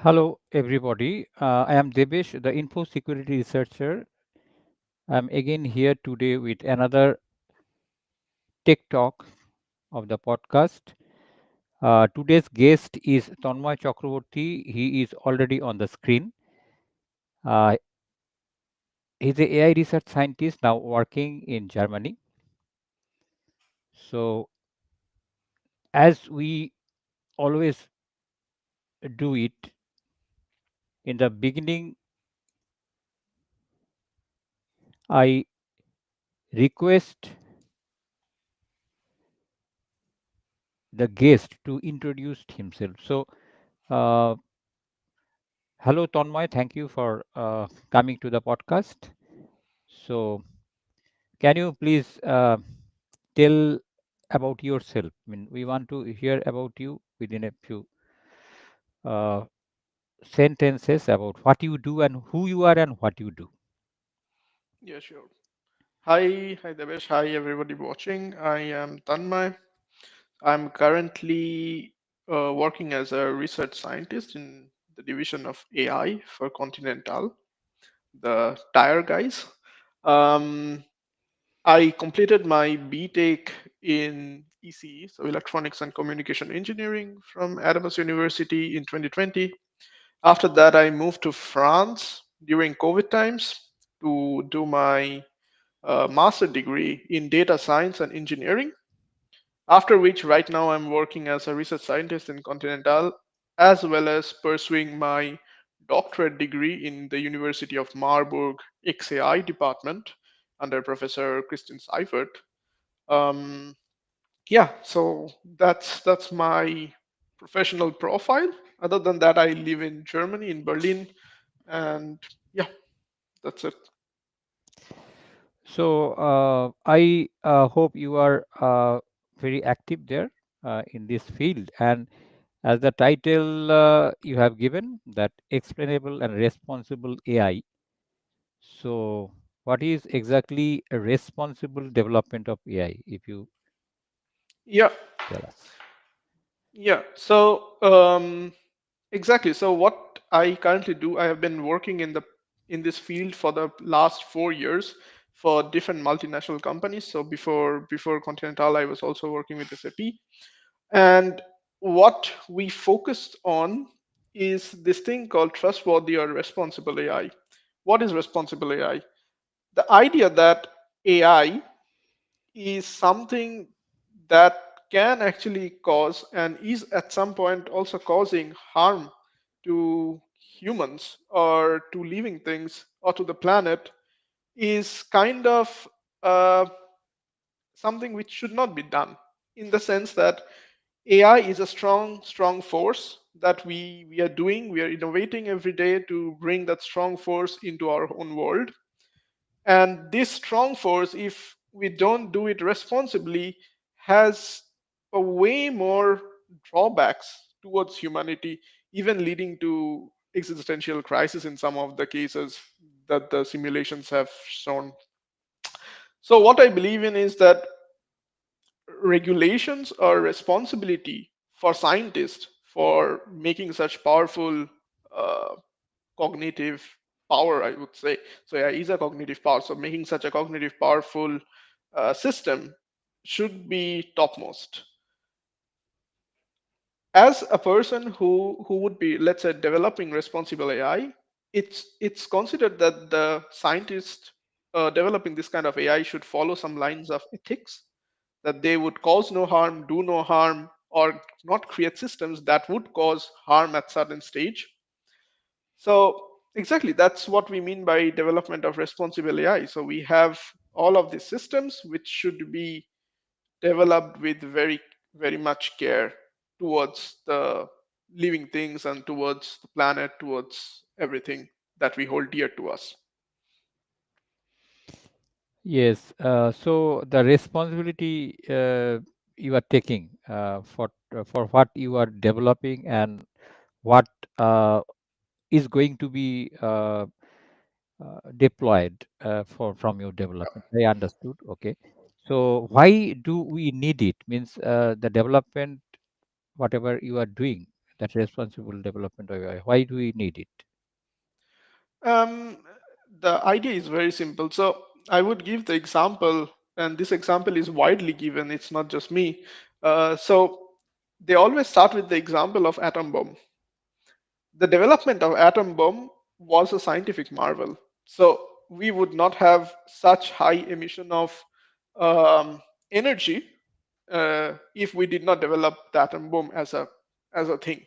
Hello, everybody. I am Debesh, the info security researcher. I'm again here today with another tech talk of the podcast. Today's guest is Tanmay Chakraborty. He is already on the screen. Uh, he's a AI research scientist now working in Germany. So, as we always do it in the beginning, I request the guest to introduce himself. So, uh, hello, Tonmoy. Thank you for coming to the podcast. So, can you please tell about yourself? I mean, we want to hear about you within a few uh, sentences about what you do and who you are and what you do. Yeah, sure. Hi, Debesh. Hi, everybody watching. I am Tanmay. I'm currently working as a research scientist in the division of AI for Continental, the tire guys. Um, I completed my BTech in ECE, so Electronics and Communication Engineering from Adams University in 2020. After that, I moved to France during COVID times to do my master degree in data science and engineering. After which, right now, I'm working as a research scientist in Continental, as well as pursuing my doctorate degree in the University of Marburg XAI department under Professor Christian Seifert. Um, yeah, so that's my professional profile. Other than that, I live in Germany, in Berlin, and yeah, that's it. So, I hope you are very active there in this field. And as the title you have given, that explainable and responsible AI. So, what is exactly a responsible development of AI, if you Yeah, tell us? yeah. Exactly. So what I currently do, I have been working in this field for the last 4 years for different multinational companies. So before Continental, I was also working with SAP. And what we focused on is this thing called trustworthy or responsible AI. What is responsible AI? The idea that AI is something that can actually cause and is at some point also causing harm to humans or to living things or to the planet is kind of uh, something which should not be done, in the sense that AI is a strong force that we are doing. We are innovating every day to bring that strong force into our own world. And this strong force, if we don't do it responsibly, has a way more drawbacks towards humanity, even leading to existential crisis in some of the cases that the simulations have shown. So what I believe in is that regulations or responsibility for scientists for making such powerful uh, cognitive power, I would say. So yeah, is a cognitive power. So making such a cognitive powerful system should be topmost. As a person who would be, let's say, developing responsible AI, it's considered that the scientist developing this kind of AI should follow some lines of ethics, that they would cause no harm, do no harm, or not create systems that would cause harm at certain stage. So exactly, that's what we mean by development of responsible AI. So we have all of these systems which should be developed with very much care towards the living things and towards the planet, towards everything that we hold dear to us. Yes. So the responsibility you are taking for what you are developing and what uh, is going to be deployed for from your development. I understood. Okay. So why do we need it? Means the development, whatever you are doing. that responsible development of AI? Why do we need it? Um, the idea is very simple. So I would give the example, and this example is widely given. It's not just me. So they always start with the example of atom bomb. The development of atom bomb was a scientific marvel. So we would not have such high emission of energy if we did not develop the atom bomb as a thing.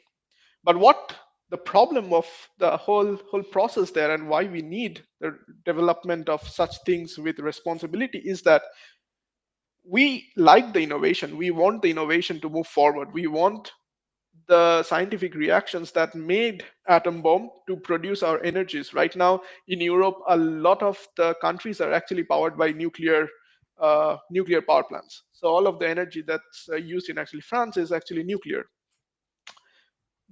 But what the problem of the whole process there, and why we need the development of such things with responsibility, is that we like the innovation. We want the innovation to move forward. We want the scientific reactions that made atom bomb to produce our energies. Right now in Europe, a lot of the countries are actually powered by nuclear power plants. So all of the energy that's used in actually France is actually nuclear.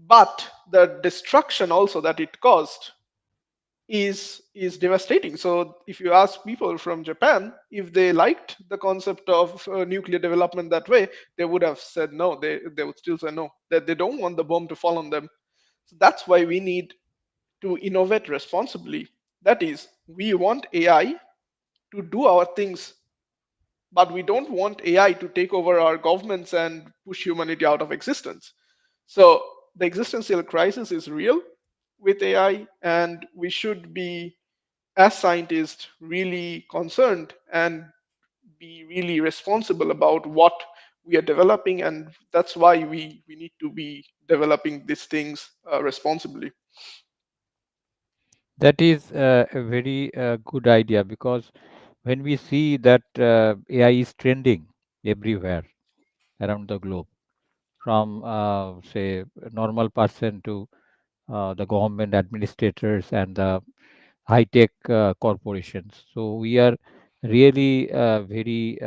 But the destruction also that it caused is devastating. So if you ask people from Japan if they liked the concept of nuclear development that way, they would have said no. They would still say no, that they don't want the bomb to fall on them. So that's why we need to innovate responsibly. That is, we want AI to do our things, but we don't want AI to take over our governments and push humanity out of existence. So the existential crisis is real with AI, and we should be, as scientists, really concerned and be really responsible about what we are developing, and that's why we need to be developing these things responsibly. That is a very good idea, because when we see that AI is trending everywhere around the globe, from say a normal person to the government administrators and the high tech corporations. So we are really very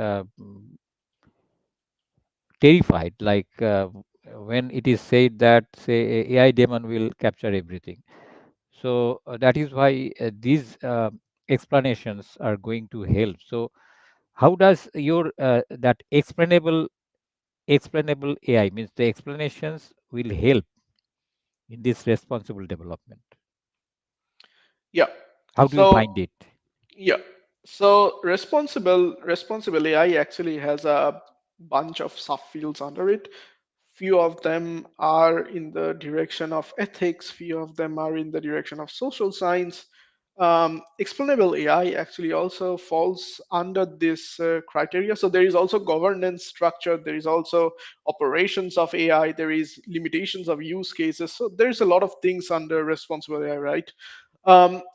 terrified, like when it is said that say AI demon will capture everything. So that is why these explanations are going to help. So how does your that explainable AI, means the explanations will help in this responsible development? Yeah. How do you So find it? yeah. So responsible AI actually has a bunch of subfields under it. Few of them are in the direction of ethics, few of them are in the direction of social science. Explainable AI actually also falls under this criteria. So there is also governance structure, there is also operations of AI, there is limitations of use cases. So there's a lot of things under responsible AI, right?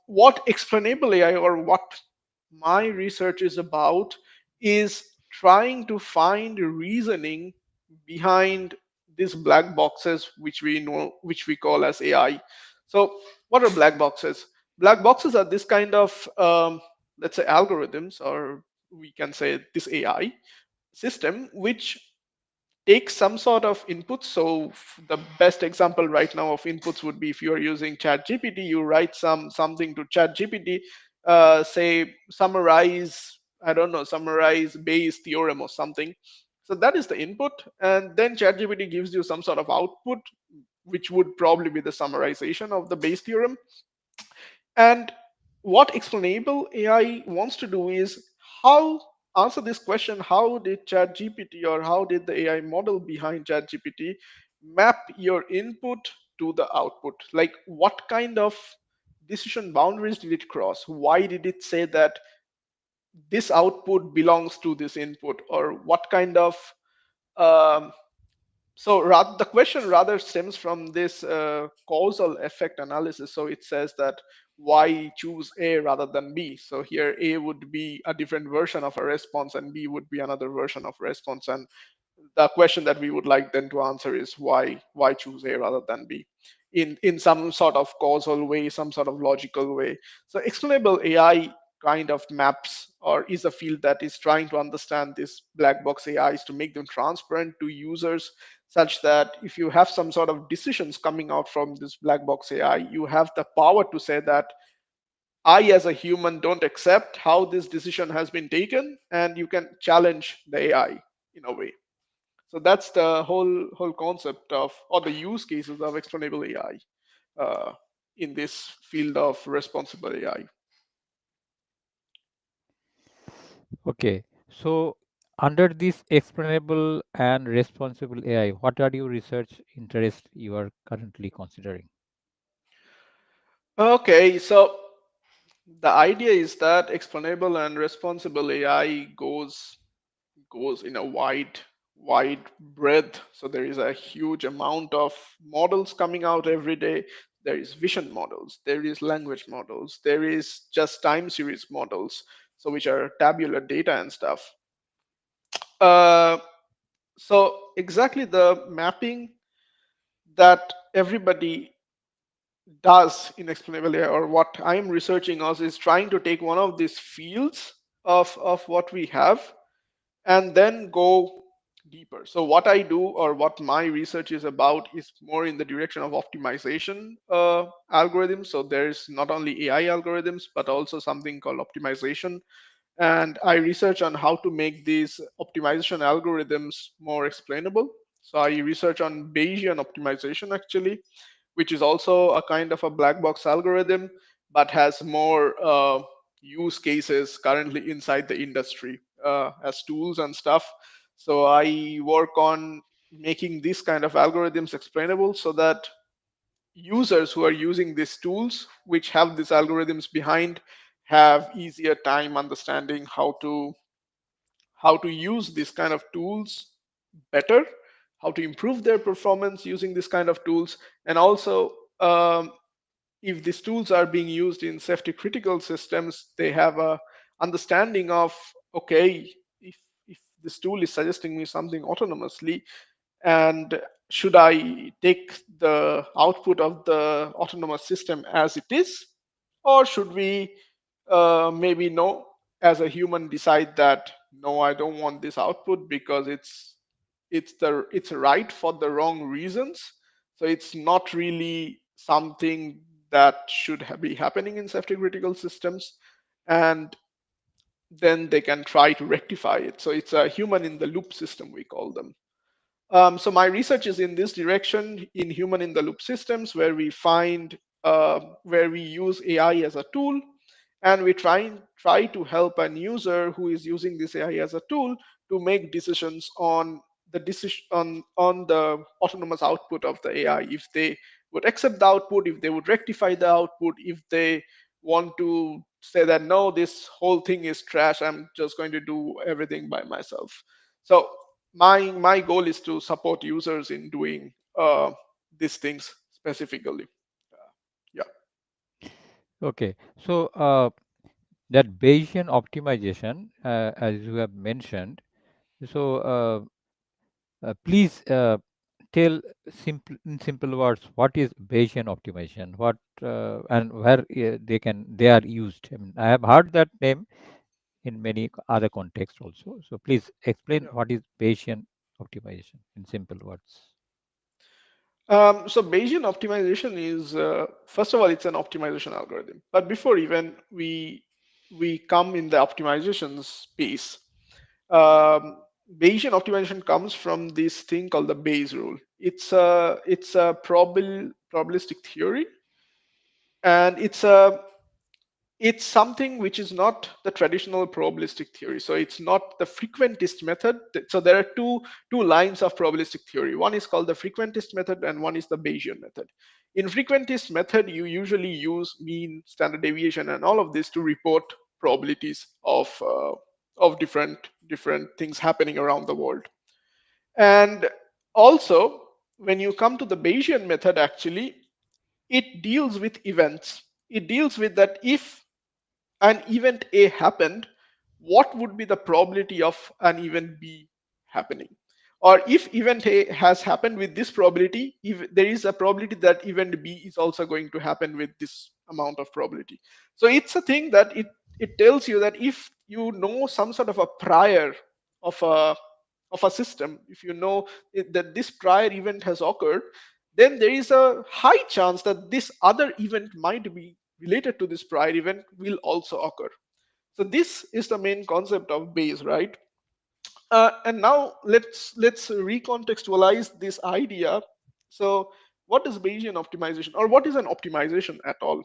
What explainable AI, or what my research is about, is trying to find reasoning behind these black boxes which we call as AI. So what are black boxes? Black boxes are this kind of let's say algorithms, or we can say this AI system, which take some sort of input. So the best example right now of inputs would be if you are using chat gpt, you write something to chat gpt, say summarize, I don't know, summarize bayes theorem or something. So that is the input, and then chat gpt gives you some sort of output, which would probably be the summarization of the bayes theorem. And what explainable AI wants to do is how answer this question: how did ChatGPT, or how did the AI model behind ChatGPT map your input to the output? Like, what kind of decision boundaries did it cross? Why did it say that this output belongs to this input? Or what kind of um, so the question rather stems from this causal effect analysis. So it says that why choose A rather than B? So here A would be a different version of a response, and B would be another version of response. And the question that we would like then to answer is why choose A rather than B, in some sort of causal way, some sort of logical way. So explainable AI kind of maps, or is a field that is trying to understand these black box AIs to make them transparent to users, such that if you have some sort of decisions coming out from this black box AI, you have the power to say that I, as a human, don't accept how this decision has been taken, and you can challenge the AI in a way. So that's the whole concept of, or the use cases of explainable AI in this field of responsible AI. Okay. So under this explainable and responsible AI, what are your research interests you are currently considering? Okay, so the idea is that explainable and responsible AI goes in a wide breadth. So there is a huge amount of models coming out every day. There is vision models, there is language models, there is just time series models, so which are tabular data and stuff. uh, so exactly the mapping that everybody does in explainable AI, or what I'm researching on, is trying to take one of these fields of what we have and then go deeper. So what I do, or what my research is about, is more in the direction of optimization algorithms. So there's not only AI algorithms but also something called optimization, and I research on how to make these optimization algorithms more explainable. So I research on Bayesian optimization actually, which is also a kind of a black box algorithm, but has more use cases currently inside the industry as tools and stuff. So I work on making this kind of algorithms explainable so that users who are using these tools, which have these algorithms behind, have easier time understanding how to use these kind of tools better, how to improve their performance using this kind of tools, and also if these tools are being used in safety critical systems, they have a understanding of, okay, if this tool is suggesting me something autonomously, and should I take the output of the autonomous system as it is, or should we maybe no, as a human, decide that no, I don't want this output because it's right for the wrong reasons. So it's not really something that should be happening in safety critical systems, and then they can try to rectify it. So it's a human in the loop system, we call them. So my research is in this direction, in human in the loop systems, where we find where we use AI as a tool, and we try to help an user who is using this AI as a tool to make decisions on the decision on the autonomous output of the AI. If they would accept the output, if they would rectify the output, if they want to say that no, this whole thing is trash, I'm just going to do everything by myself. So my goal is to support users in doing these things specifically. Yeah. Okay. So that Bayesian optimization, as you have mentioned, so please tell in simple words what is Bayesian optimization, what and where they are used. I mean, I have heard that name in many other contexts also. So please explain Yeah. what is Bayesian optimization in simple words. So Bayesian optimization is first of all, it's an optimization algorithm. But before even we come in the optimization space, um, Bayesian optimization comes from this thing called the Bayes rule. It's a probabilistic theory, and it's something which is not the traditional probabilistic theory. So it's not the frequentist method. So there are two lines of probabilistic theory. One is called the frequentist method and one is the Bayesian method. In frequentist method, you usually use mean, standard deviation, and all of this to report probabilities of different things happening around the world. And also, when you come to the Bayesian method, actually, it deals with events. It deals with that if an event A happened, what would be the probability of an event B happening? Or if event A has happened with this probability, if there is a probability that event B is also going to happen with this amount of probability. So it's a thing that it tells you that if you know some sort of a prior of a system, if you know that this prior event has occurred, then there is a high chance that this other event might be related to this prior event will also occur. So this is the main concept of Bayes, right? And now let's recontextualize this idea. So, what is Bayesian optimization, or what is an optimization at all?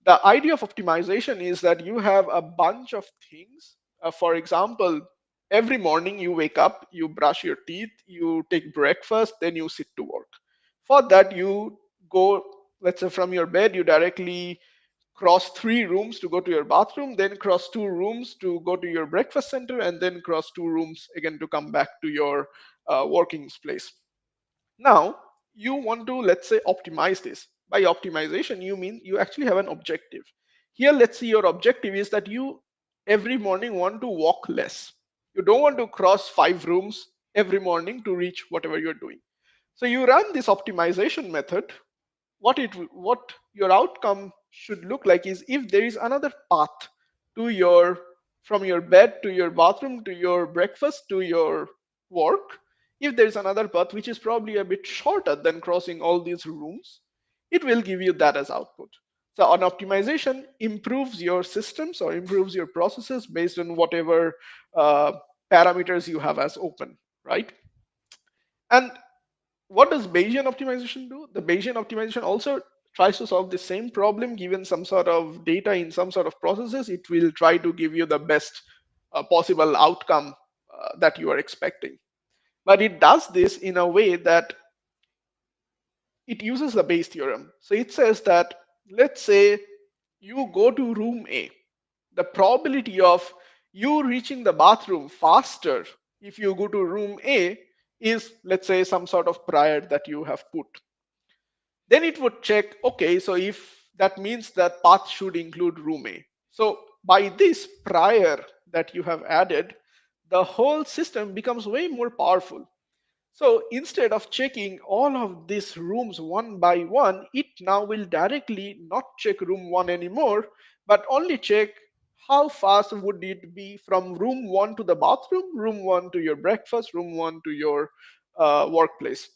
The idea of optimization is that you have a bunch of things. For example, every morning you wake up, you brush your teeth, you take breakfast, then you sit to work. For that, you go, let's say, from your bed, you directly cross 3 rooms to go to your bathroom, then cross 2 rooms to go to your breakfast center, and then cross 2 rooms again to come back to your working place. Now, you want to, let's say, optimize this. By optimization, you mean you actually have an objective. Here, let's say your objective is that you every morning want to walk less. You don't want to cross 5 rooms every morning to reach whatever you're doing. So you run this optimization method. What your outcome should look like is, if there is another path to your, from your bed to your bathroom to your breakfast to your work, if there is another path which is probably a bit shorter than crossing all these rooms, it will give you that as output. So an optimization improves your systems or improves your processes based on whatever uh, parameters you have as open, right? And what does Bayesian optimization do? The Bayesian optimization also tries to solve the same problem. Given some sort of data in some sort of processes, it will try to give you the best possible outcome that you are expecting. But it does this in a way that it uses the Bayes theorem. So it says that, let's say you go to room A, the probability of you reaching the bathroom faster if you go to room A is, let's say, some sort of prior that you have put. Then it would check, okay, so if that means that path should include room A. So by this prior that you have added, the whole system becomes way more powerful. So instead of checking all of these rooms one by one, it now will directly not check room one anymore, but only check how fast would it be from room one to the bathroom, room one to your breakfast, room one to your workplace.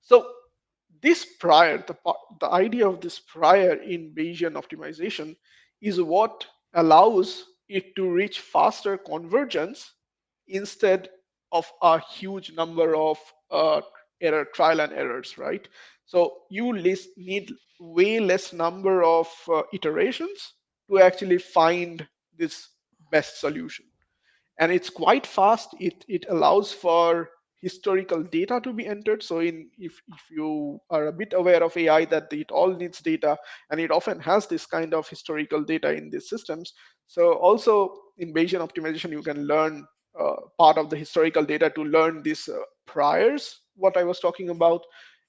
So this prior, the idea of this prior in Bayesian optimization is what allows it to reach faster convergence instead of a huge number of error trial and errors, right? So you need way less number of iterations to actually find this best solution, and it's quite fast. It allows for historical data to be entered. So in if you are a bit aware of AI, that it all needs data, and it often has this kind of historical data in these systems. So also in Bayesian optimization, you can learn part of the historical data to learn these priors, what I was talking about,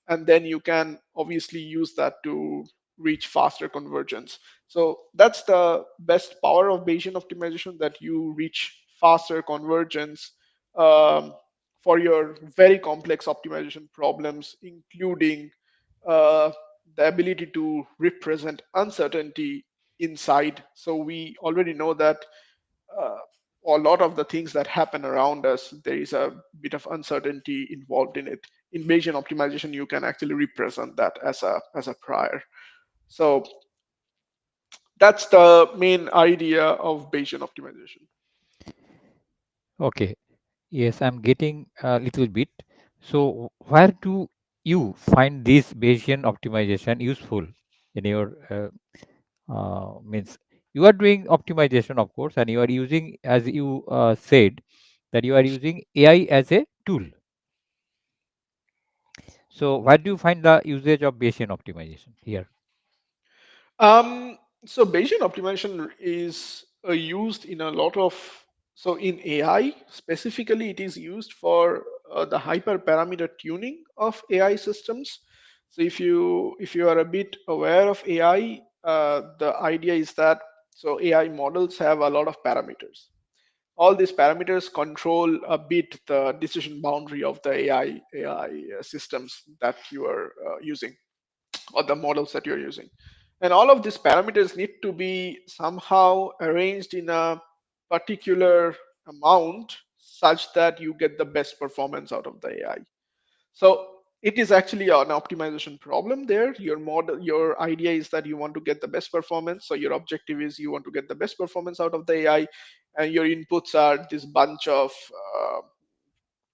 and then you can obviously use that to reach faster convergence. So that's the best power of Bayesian optimization, that you reach faster convergence um, for your very complex optimization problems, including uh, the ability to represent uncertainty inside. So we already know that uh, a lot of the things that happen around us, there is a bit of uncertainty involved in it. In Bayesian optimization, you can actually represent that as a prior. So that's the main idea of Bayesian optimization. Okay. Yes, I'm getting a little bit. So, where do you find this Bayesian optimization useful in your means? You are doing optimization, of course, and you are using, as you said, that you are using AI as a tool. So, where do you find the usage of Bayesian optimization here? Um, so Bayesian optimization is used in a lot of, so in AI specifically, it is used for the hyperparameter tuning of AI systems. So if you are a bit aware of AI, the idea is that, so AI models have a lot of parameters. All these parameters control a bit the decision boundary of the AI systems that you are using, or the models that you're using. And all of these parameters need to be somehow arranged in a particular amount such that you get the best performance out of the AI. So it is actually an optimization problem there. Your model, your idea is that you want to get the best performance. So your objective is you want to get the best performance out of the AI. and your inputs are this bunch of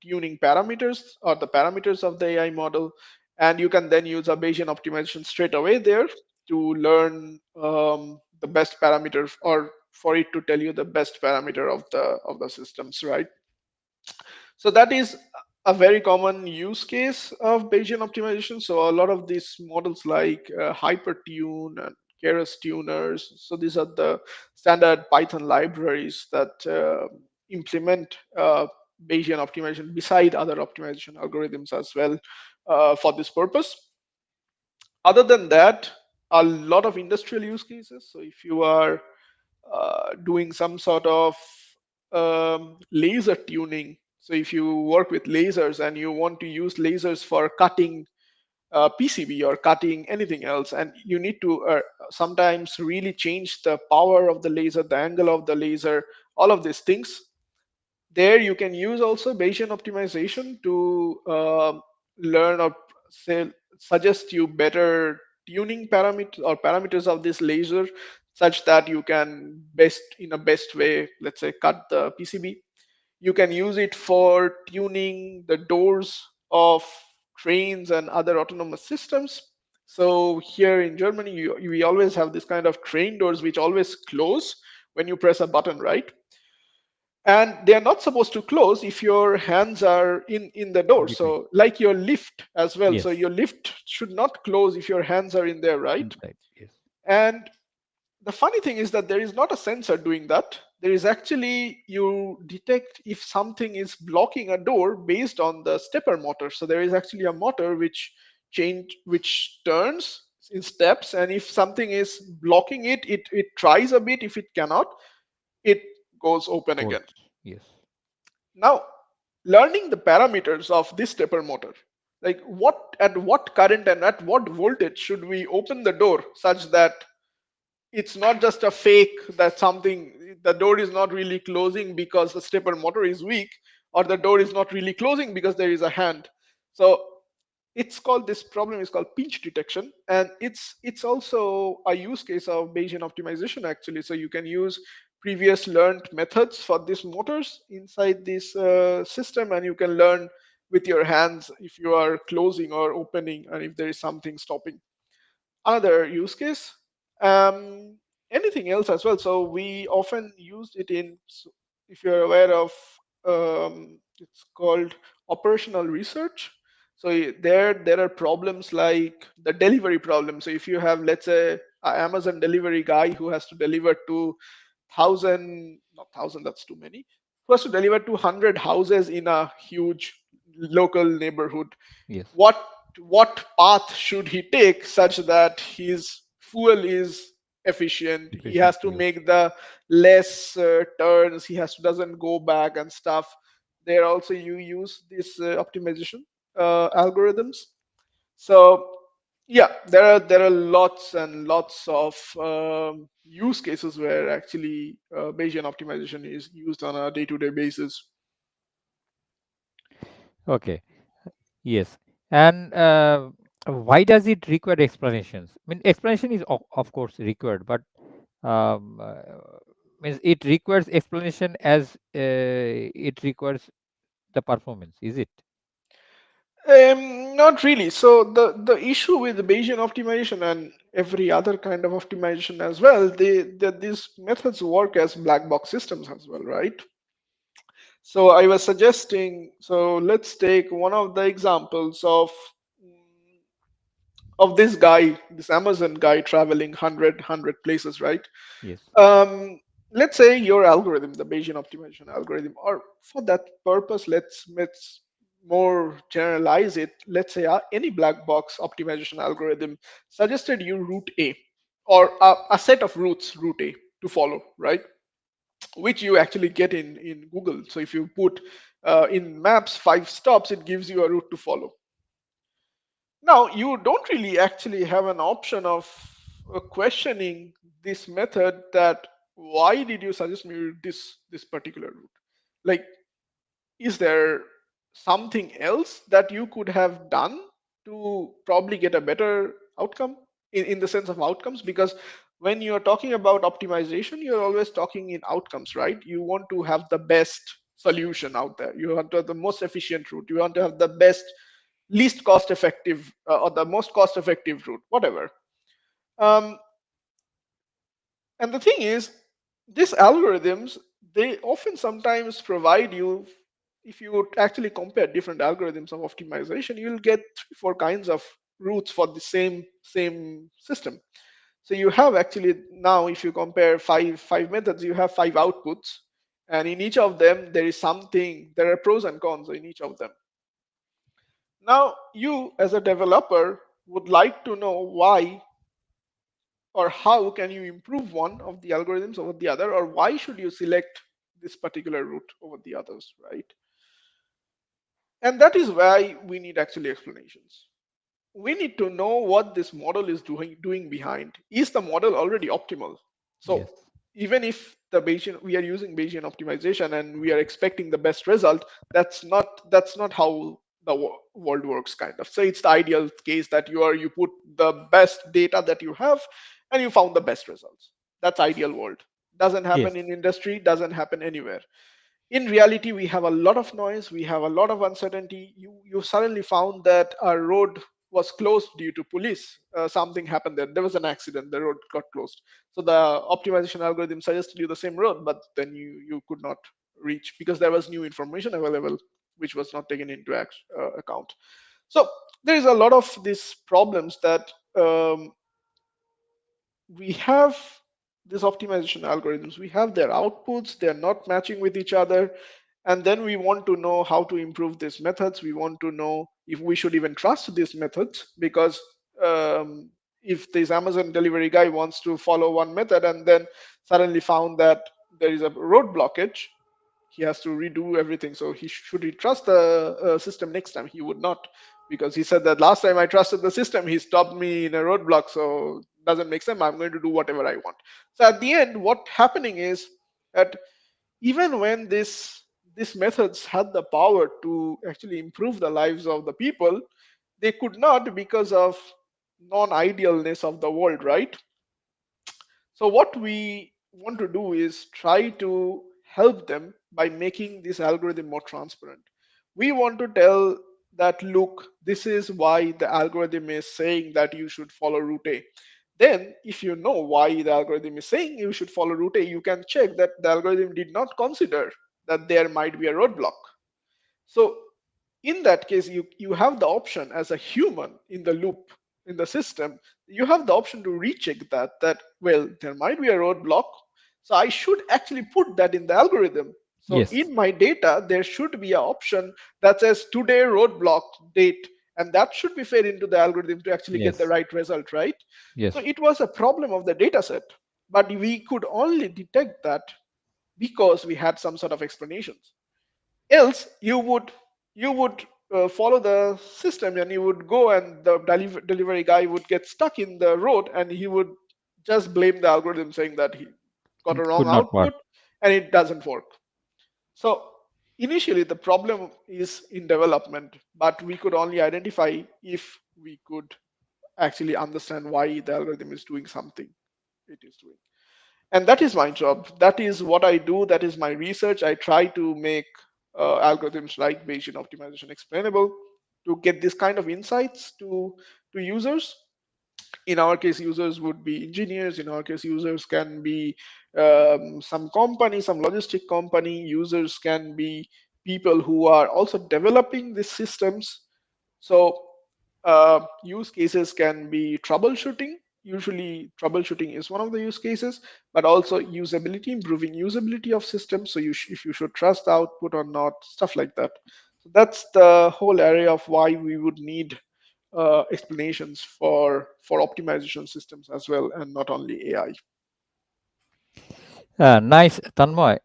tuning parameters or the parameters of the AI model, and you can then use a Bayesian optimization straight away there to learn the best parameter, or for it to tell you the best parameter of the systems, right? So that is a very common use case of Bayesian optimization. So a lot of these models like Hypertune and Keras tuners. So these are the standard Python libraries that implement Bayesian optimization beside other optimization algorithms as well for this purpose. Other than that, a lot of industrial use cases. So if you are doing some sort of laser tuning. So if you work with lasers and you want to use lasers for cutting PCB or cutting anything else, and you need to sometimes really change the power of the laser, the angle of the laser, all of these things. There you can use also Bayesian optimization to learn or say suggest you better tuning parameters or parameters of this laser, such that you can best in a best way, let's say, cut the PCB. You can use it for tuning the doors of trains and other autonomous systems. So here in Germany, we always have this kind of train doors which always close when you press a button, right? And they are not supposed to close if your hands are in the door. between. So like your lift as well, so Yes, your lift should not close if your hands are in there, right? inside. Yes, And the funny thing is that there is not a sensor doing that. There is actually, you detect if something is blocking a door based on the stepper motor. So there is actually a motor which turns in steps, and if something is blocking it, it tries a bit. If it cannot, it goes open again. close. Yes, Now, learning the parameters of this stepper motor, like what at what current and at what voltage should we open the door, such that it's not just a fake, that something, the door is not really closing because the stepper motor is weak, or the door is not really closing because there is a hand. So it's called, this problem is called pinch detection, and it's also a use case of Bayesian optimization actually. So you can use previous learned methods for these motors inside this system, and you can learn with your hands if you are closing or opening, and if there is something stopping. Another use case. um, Anything else as well. So we often used it in, if you're aware of, it's called operational research. So there are problems like the delivery problem. So if you have, let's say, an Amazon delivery guy who has to deliver to thousand, not thousand, that's too many, who has to deliver to 100 houses in a huge local neighborhood. yes, What path should he take such that his fuel is efficient? He efficient has to use. make the less turns, he has to doesn't go back and stuff. There also you use this optimization algorithms. So yeah, there are lots and lots of use cases where actually Bayesian optimization is used on a day-to-day basis. Okay. Yes. And why does it require explanations? I mean, explanation is of course required, but um, uh, means it requires explanation as it requires the performance. Is it? Not really. So the issue with the Bayesian optimization and every other kind of optimization as well, these methods work as black box systems as well, right? So I was suggesting, so let's take one of the examples of this guy, this Amazon guy traveling 100 places, right? Yes. um, let's say your algorithm, the Bayesian optimization algorithm, or for that purpose, let's more generalize it. Let's say any black box optimization algorithm suggested you route A, or a set of route A to follow, right? Which you actually get in Google. So if you put in Maps 5 stops, it gives you a route to follow. Now, you don't really actually have an option of questioning this method, that why did you suggest me this particular route? Like, is there something else that you could have done to probably get a better outcome in the sense of outcomes? Because When you're talking about optimization, you're always talking in outcomes, right? You want to have the best solution out there. You want to have the most efficient route. You want to have the best, least cost effective, or the most cost effective route, whatever. Um, and the thing is, these algorithms, they often sometimes provide you, if you would actually compare different algorithms of optimization, you'll get 3 4 kinds of routes for the same system. So you have actually now, if you compare five methods, you have 5 outputs, and in each of them there is something. There are pros and cons in each of them. Now you, as a developer, would like to know why or how can you improve one of the algorithms over the other, or why should you select this particular route over the others, right? And that is why we need actually explanations. We need to know what this model is doing behind. Is the model already optimal? So Yes. even if the Bayesian, we are using Bayesian optimization and we are expecting the best result, that's not how the world works, kind of. So it's the ideal case that you put the best data that you have and you found the best results. That's ideal world. Doesn't Yes. happen in industry, doesn't happen anywhere. In reality, we have a lot of noise, we have a lot of uncertainty. You suddenly found that a road was closed due to police. Something happened there was an accident, the road got closed. So the optimization algorithm suggested you the same road, but then you could not reach because there was new information available which was not taken into account. So there is a lot of these problems that we have. These optimization algorithms, we have their outputs, they're not matching with each other, and then we want to know how to improve these methods. We want to know if we should even trust these methods, because if this Amazon delivery guy wants to follow one method and then suddenly found that there is a road blockage, he has to redo everything. So should he trust the system next time? He would not, because he said that last time I trusted the system, he stopped me in a roadblock. So doesn't make sense. I'm going to do whatever I want. So at the end, what happening is that even when these methods had the power to actually improve the lives of the people, they could not, because of non-idealness of the world, right? So what we want to do is try to help them by making this algorithm more transparent. We want to tell that, look, this is why the algorithm is saying that you should follow route A. Then, if you know why the algorithm is saying you should follow route A, you can check that the algorithm did not consider that there might be a roadblock. So in that case, you have the option as a human in the loop, in the system. You have the option to recheck that, well, there might be a roadblock, so I should actually put that in the algorithm. So Yes. in my data there should be an option that says today roadblock date, and that should be fed into the algorithm to actually get the Yes. right result, right? So Yes. it was a problem of the data set, but we could only detect that because we had some sort of explanations. Else you would follow the system, and you would go, and the delivery guy would get stuck in the road, and he would just blame the algorithm, saying that he got a It wrong could not work. output and it doesn't work. So initially the problem is in development, but we could only identify if we could actually understand why the algorithm is doing something it is doing. And that is my job, that is what I do, that is my research. I try to make algorithms like Bayesian optimization explainable, to get this kind of insights to users. In our case, users would be engineers. In our case, users can be some company, some logistic company. Users can be people who are also developing these systems. So use cases can be troubleshooting. Usually, troubleshooting is one of the use cases, but also usability, improving usability of systems. So if you should trust the output or not, stuff like that. So that's the whole area of why we would need explanations for optimization systems as well, and not only AI. Nice, Tanmay.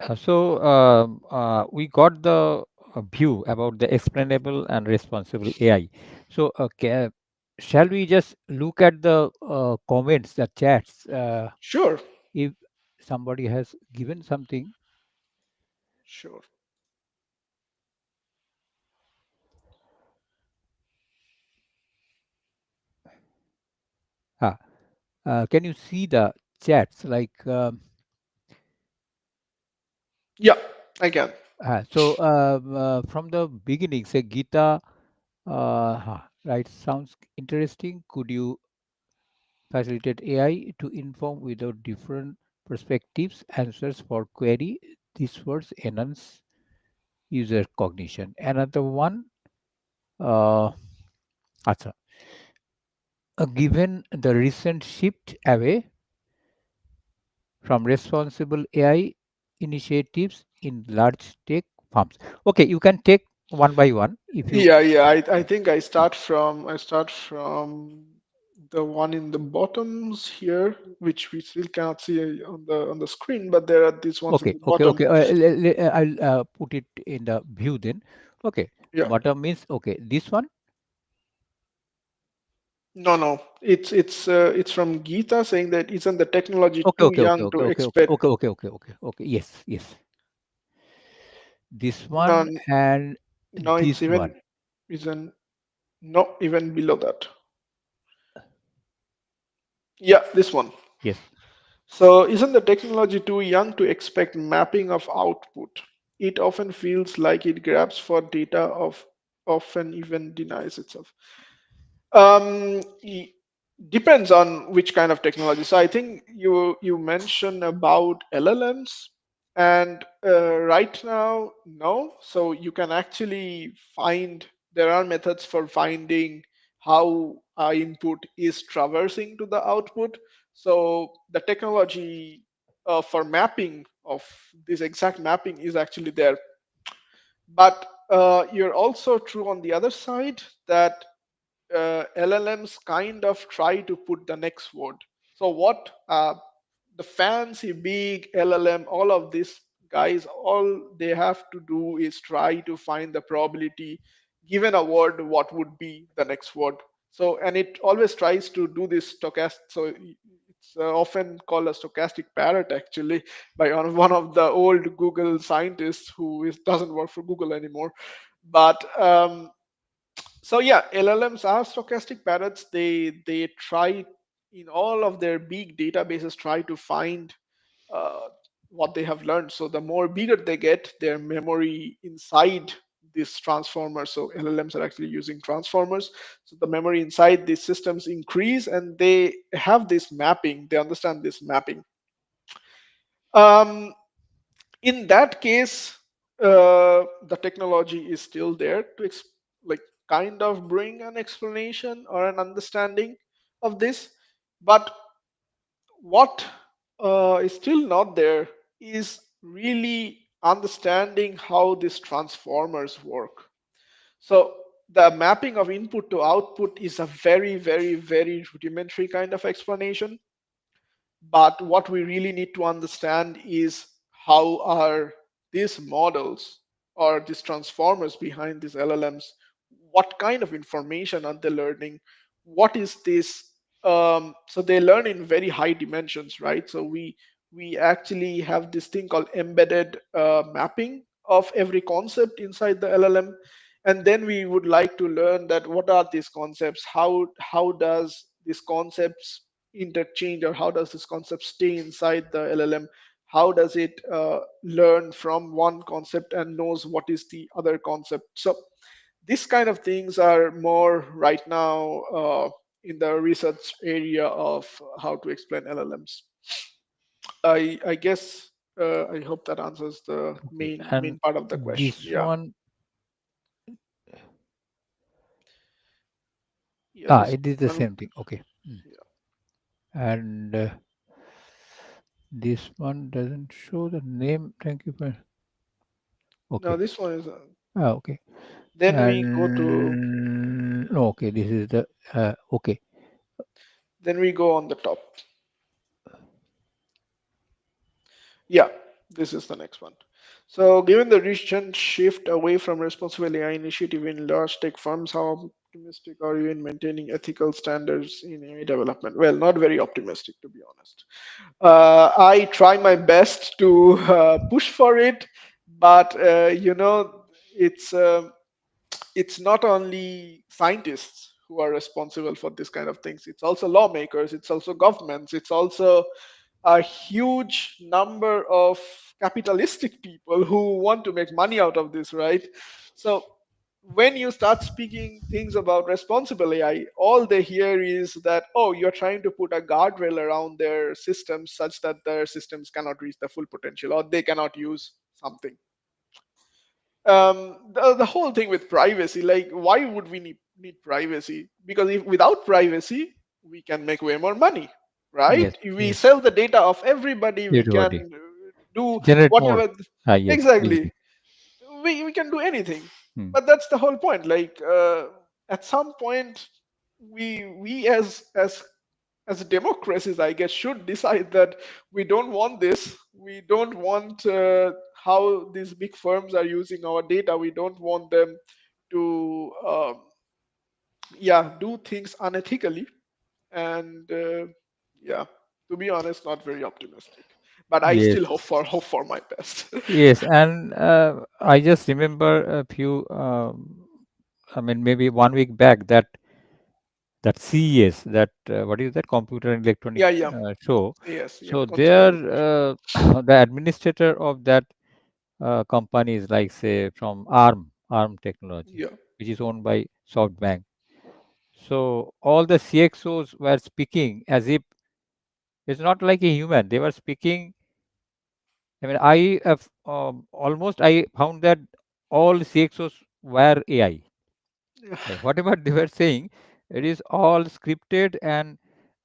We got the view about the explainable and responsible AI. So, shall we just look at the comments, the chats? Sure, If somebody has given something, sure. ah, can you see the chats like Yeah, I can. from the beginning, say Gita, right? Sounds interesting. Could you facilitate AI to inform without different perspectives, answers for query? This words enhance user cognition. Another one, uh, acha, given the recent shift away from responsible AI initiatives in large tech firms. Okay, you can take one by one if you. Yeah, yeah. I think I start from the one in the bottoms here, which we still cannot see on the screen, but there are these ones in Okay, the okay, bottom. okay. I'll put it in the view then. Okay, Yeah. bottom means okay. This one. No, no. It's from Gita saying that isn't the technology Okay, too okay, okay, young okay, to okay, okay, expect? okay, okay, okay, okay, okay. Yes, yes. This No, one and no. this It's even one. isn't no even below that. Yeah, this one. Yes. So, isn't the technology too young to expect mapping of output? It often feels like it grabs for data of often even denies itself. E- Depends on which kind of technology. So I think you mentioned about LLMs, and right now, no. So you can actually find there are methods for finding how our input is traversing to the output. So the technology for mapping of this exact mapping is actually there, but you're also true on the other side that LLMs kind of try to put the next word. So what the fancy big LLM, all of these guys, all they have to do is try to find the probability given a word, what would be the next word. So and it always tries to do this stochastic. So it's often called a stochastic parrot actually by one of the old Google scientists who doesn't work for Google anymore. But so yeah, LLMs are stochastic parrots. They try in all of their big databases try to find uh, what they have learned. So the more bigger they get, their memory inside this transformer. So LLMs are actually using transformers. So the memory inside these systems increase, and they have this mapping. They understand this mapping. Um, in that case, the technology is still there to like kind of bring an explanation or an understanding of this, but what is still not there is really understanding how these transformers work. So the mapping of input to output is a very, very, very rudimentary kind of explanation. But what we really need to understand is how are these models or these transformers behind these LLMs, what kind of information are they learning? What is this? So they learn in very high dimensions, right? So we actually have this thing called embedded mapping of every concept inside the LLM, and then we would like to learn that what are these concepts? How does these concepts interchange, or how does this concept stay inside the LLM? How does it learn from one concept and knows what is the other concept? So these kind of things are more right now in the research area of how to explain LLMs. I guess I hope that answers the Okay. main And part of the question. this Yeah, one, yeah. This it is the one. same thing. Okay. Mm. Yeah. And this one doesn't show the name. Thank you for. Now Okay. this one is. Okay. Then we go to. And no, okay. This is the okay. Then we go on the top. Yeah, this is the next one. So, given the recent shift away from responsible AI initiative in large tech firms, how optimistic are you in maintaining ethical standards in AI development? Well, not very optimistic, to be honest. I try my best to push for it, but it's not only scientists who are responsible for this kind of things. It's also lawmakers. It's also governments. It's also a huge number of capitalistic people who want to make money out of this, right? So when you start speaking things about responsible AI, all they hear is that, oh, you're trying to put a guardrail around their systems such that their systems cannot reach the full potential or they cannot use something. The whole thing with privacy, like why would we need privacy? Because if without privacy we can make way more money, right? Yes, If we yes. sell the data of everybody, we Everybody can do generate more. whatever. Yes, Exactly, easily. we can do anything. Hmm. But that's the whole point, like at some point we as democracies, I guess, should decide that we don't want this. We don't want how these big firms are using our data. We don't want them to, yeah, do things unethically. And yeah, to be honest, not very optimistic. But I Yes, still hope for my best. yes. And I just remember a few. I mean, maybe 1 week back that CES, that what is that, Computer and Yeah, Electronics yeah, show. yes, yeah, So consumer there, electronics. the administrator of that companies, like say from ARM Technology, Yeah, which is owned by SoftBank. So all the CXOs were speaking as if it's not like a human. They were speaking. I mean, I have almost I found that all CXOs were AI. yeah, Whatever they were saying, it is all scripted and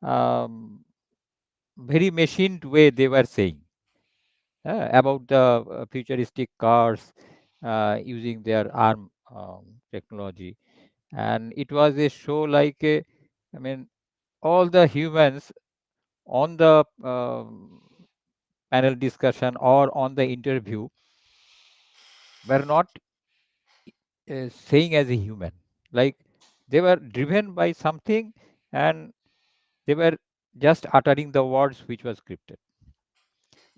um, very machined way they were saying about the futuristic cars using their ARM technology. And it was a show like a, I mean, all the humans on the panel discussion or on the interview were not saying as a human. Like they were driven by something and they were just uttering the words which was scripted.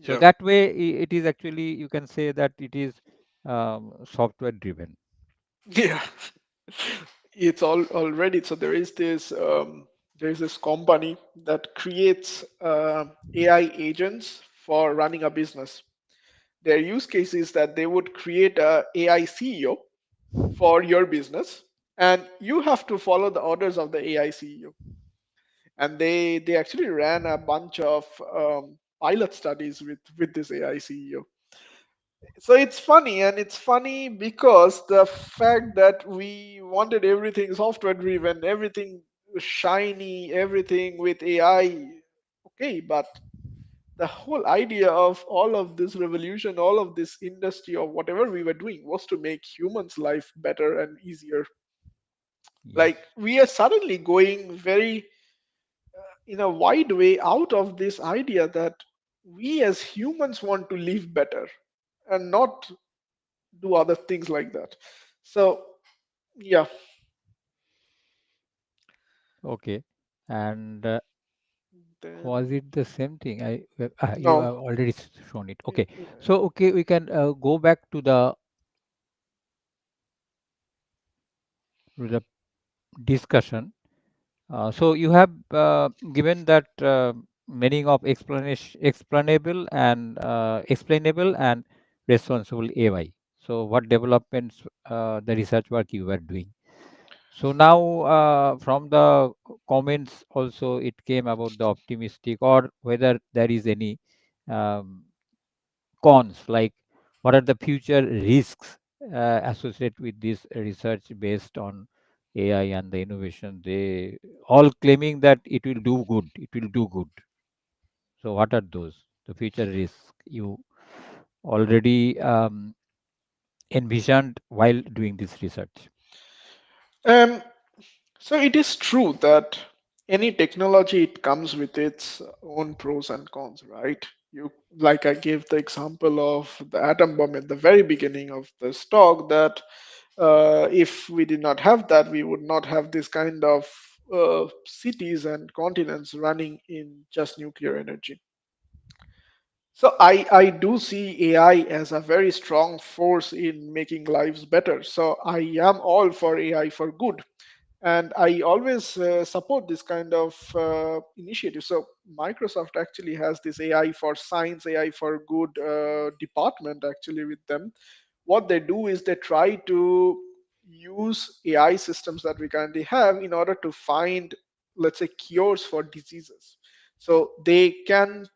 So yeah, that way, it is actually, you can say that it is software driven. yeah. It's all already. So there is this company that creates AI agents for running a business. Their use case is that they would create a AI CEO for your business, and you have to follow the orders of the AI CEO. And they actually ran a bunch of pilot studies with this AI CEO. So it's funny because the fact that we wanted everything software driven, everything shiny, everything with AI, okay, but the whole idea of all of this revolution, all of this industry, or whatever we were doing, was to make humans life better and easier. Yes. Like we are suddenly going very in a wide way out of this idea that we as humans want to live better and not do other things like that. So yeah, Okay. And was then it the same thing? You no, have already shown it. Okay. So okay, we can go back to the discussion. So you have given that meaning of explainable and responsible AI. So what developments, the research work you were doing. So now, from the comments also, it came about the optimistic or whether there is any um, cons, like what are the future risks associated with this research based on AI and the innovation. They all claiming that it will do good. It will do good. So what are those? The future risks you already envisioned while doing this research. um so it is true that any technology, it comes with its own pros and cons, right? You, like I gave the example of the atom bomb at the very beginning of this talk, that if we did not have that, we would not have this kind of cities and continents running in just nuclear energy. So I do see AI as a very strong force in making lives better. So I am all for AI for good. And I always support this kind of initiative. So Microsoft actually has this AI for science, AI for good department actually with them. What they do is they try to use AI systems that we currently have in order to find, let's say, cures for diseases. So they can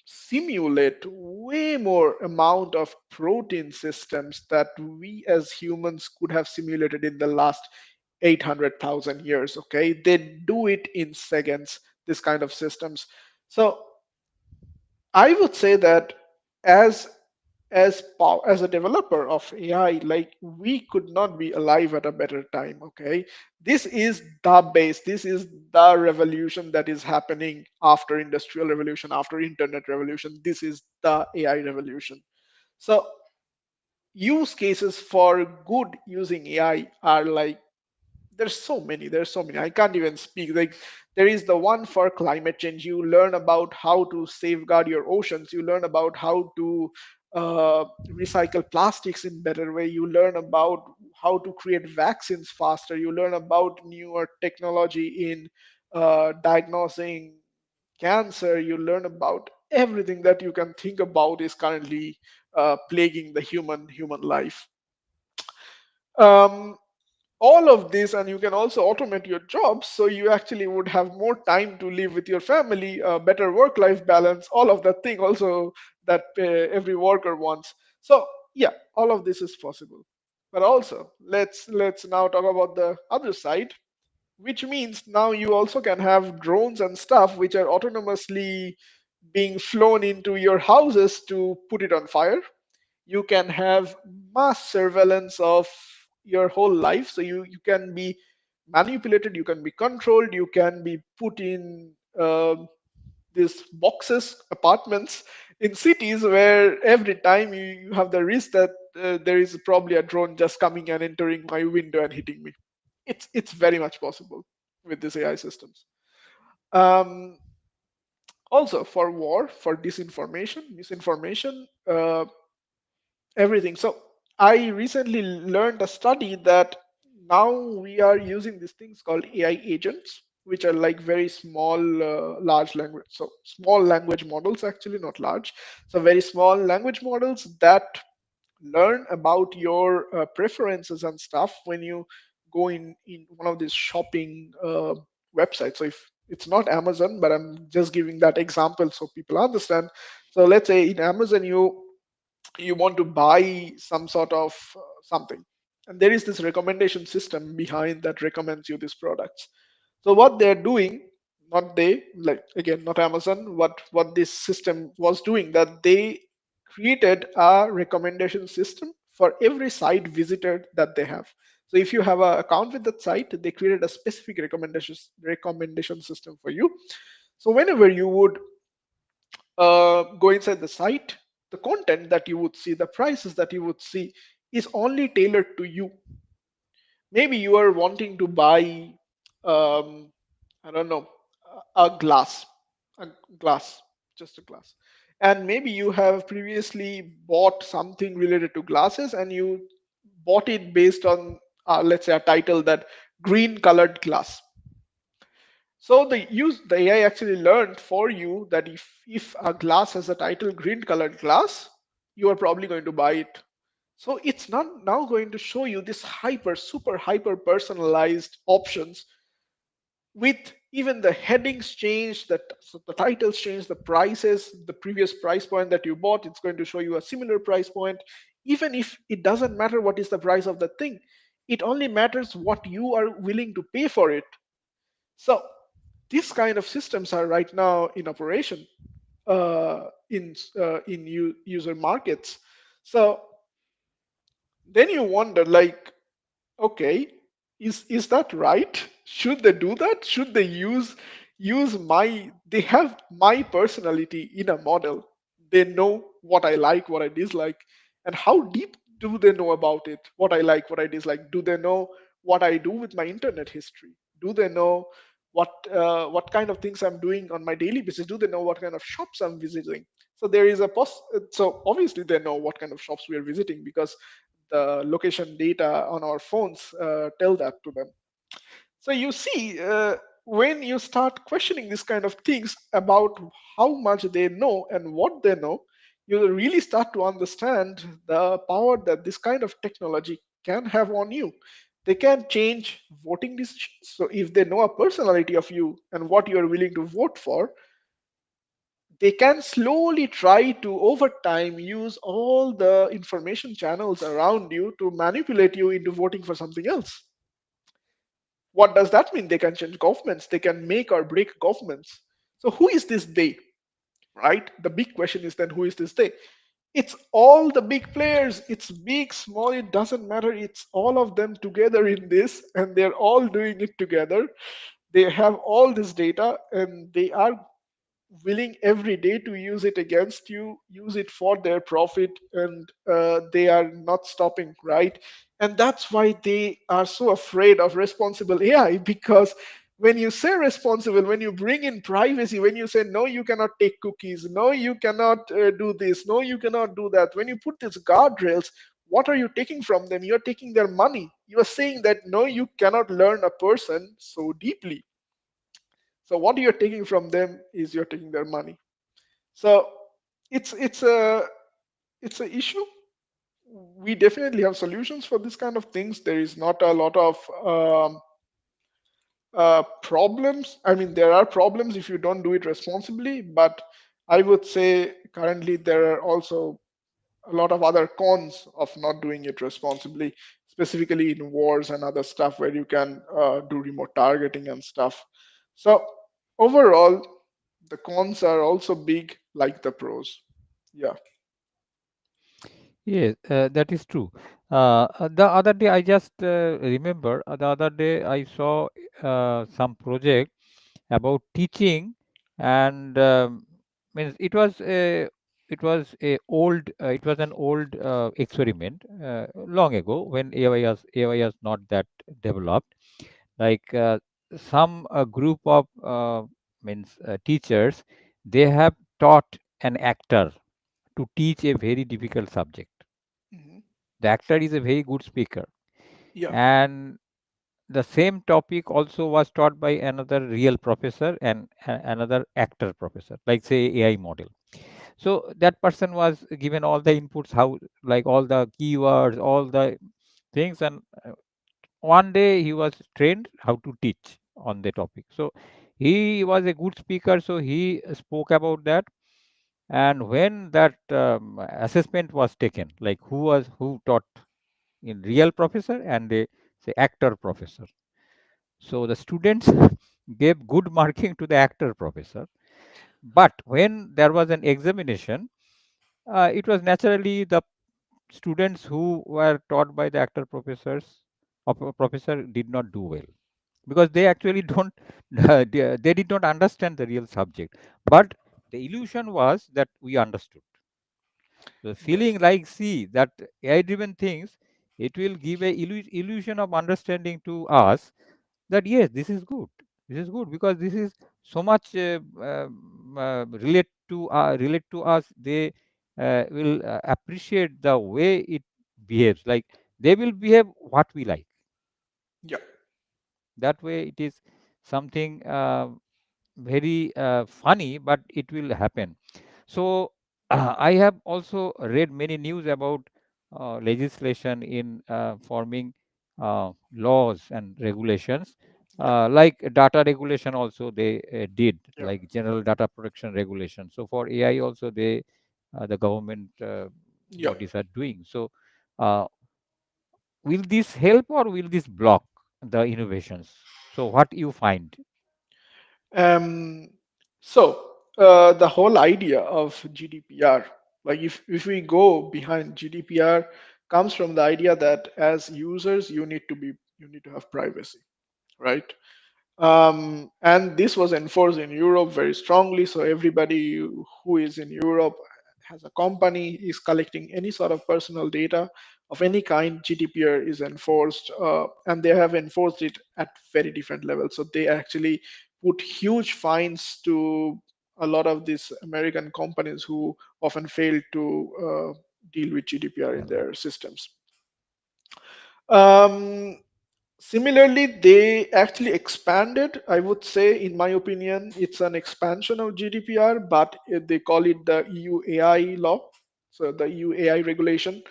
simulate way more amount of protein systems that we as humans could have simulated in the last 800,000 years. Okay, they do it in seconds, this kind of systems. So I would say that as as a developer of AI, like we could not be alive at a better time. Okay, this is the base. This is the revolution that is happening after industrial revolution, after internet revolution. This is the AI revolution. So use cases for good using AI are like there's so many I can't even speak. Like there is the one for climate change. You learn about how to safeguard your oceans, you learn about how to recycle plastics in better way, you learn about how to create vaccines faster, you learn about newer technology in diagnosing cancer, you learn about everything that you can think about is currently plaguing the human life. um, all of this, and you can also automate your jobs, so you actually would have more time to live with your family, better work life balance, all of that thing also that every worker wants. So yeah, all of this is possible. But also let's now talk about the other side, which means now you also can have drones and stuff which are autonomously being flown into your houses to put it on fire. You can have mass surveillance of your whole life, so you can be manipulated, you can be controlled, you can be put in these boxes, apartments in cities where every time you have the risk that there is probably a drone just coming and entering my window and hitting me. It's very much possible with these AI systems. um, Also for war, for disinformation, misinformation, everything. So I recently learned a study that now we are using these things called AI agents, which are like very small, large language. So small language models, actually, not large. So very small language models that learn about your preferences and stuff when you go in one of these shopping websites. So if it's not Amazon, but I'm just giving that example so people understand. So let's say in Amazon you want to buy some sort of something, and there is this recommendation system behind that recommends you these products. So what they're doing, not they, like again, not Amazon, what this system was doing, that they created a recommendation system for every site visitor that they have. So if you have an account with that site, they created a specific recommendation system for you. So whenever you would go inside the site, the content that you would see, the prices that you would see is only tailored to you. Maybe you are wanting to buy, um, I don't know, a glass, a glass, just a glass. And maybe you have previously bought something related to glasses and you bought it based on, let's say, a title that green colored glass. So the AI actually learned for you that if a glass has a title green colored glass, you are probably going to buy it. So it's not now going to show you this super hyper personalized options with even the headings changed, so the titles change, the prices, the previous price point that you bought, it's going to show you a similar price point. Even if it doesn't matter what is the price of the thing, it only matters what you are willing to pay for it. So these kind of systems are right now in operation in user markets. So then you wonder, like, okay, is that right? Should they do that? Should they use my they have my personality in a model. They know what I like, what I dislike, and how deep do they know about it? What I like, what I dislike. Do they know what I do with my internet history? Do they know what kind of things I'm doing on my daily basis? Do they know what kind of shops I'm visiting? So there is a so obviously they know what kind of shops we are visiting because the location data on our phones tell that to them. So you see, when you start questioning this kind of things about how much they know and what they know, you really start to understand the power that this kind of technology can have on you. They can change voting decisions. So if they know a personality of you and what you are willing to vote for, they can slowly try to over time use all the information channels around you to manipulate you into voting for something else. What does that mean? They can change governments, they can make or break governments. So who is this they? Right, the big question is then, who is this they? It's all the big players. It's big, small, it doesn't matter. It's all of them together in this, and they're all doing it together. They have all this data, and they are willing every day to use it against you, use it for their profit, and they are not stopping, right? And that's why they are so afraid of responsible AI, because when you say responsible, when you bring in privacy, when you say no, you cannot take cookies, no, you cannot do this, no, you cannot do that, when you put these guardrails, what are you taking from them? You're taking their money. You are saying that no, you cannot learn a person so deeply. So what you're taking from them is you're taking their money. So it's it's a issue. We definitely have solutions for this kind of things. There is not a lot of problems. I mean, there are problems if you don't do it responsibly, but I would say currently there are also a lot of other cons of not doing it responsibly, specifically in wars and other stuff where you can do remote targeting and stuff. So overall, the cons are also big, like the pros. Yeah. Yes, that is true. The other day, I just remember the other day I saw some project about teaching, and means it was an old experiment long ago when AI was not that developed. Like some group of means teachers, they have taught an actor to teach a very difficult subject. Hmm. The actor is a very good speaker, Yeah. and the same topic also was taught by another real professor and another actor professor, like say AI model. So that person was given all the inputs, how, like all the keywords, all the things, and one day he was trained how to teach on the topic. So he was a good speaker, so he spoke about that. And when that assessment was taken, like who taught in real professor and a say actor professor, so the students gave good marking to the actor professor. But when there was an examination, it was naturally the students who were taught by the actor professor did not do well, because they actually don't they did not understand the real subject. But the illusion was that we understood. The Yes. feeling like, see, that AI driven things, it will give a illusion of understanding to us, that yes, this is good, this is good, because this is so much relate to us. They will appreciate the way it behaves, like they will behave what we like. Yeah. That way it is something very funny, but it will happen. So I have also read many news about legislation in forming laws and regulations, Yeah. like data regulation also they did, Yeah. like general data protection regulation. So for AI also they the government Yeah. bodies are doing. So uh, will this help or will this block the innovations? So what you find? Um, so the whole idea of GDPR, like if we go behind GDPR, comes from the idea that as users you need to have privacy, right? And this was enforced in Europe very strongly. So everybody who is in Europe has a company is collecting any sort of personal data of any kind. GDPR is enforced, and they have enforced it at very different levels. So they actually put huge fines to a lot of these American companies who often fail to deal with GDPR in their systems. Um, Similarly, they actually expanded. I would say, in my opinion, it's an expansion of GDPR, but they call it the EU AI law, so the EU AI regulation.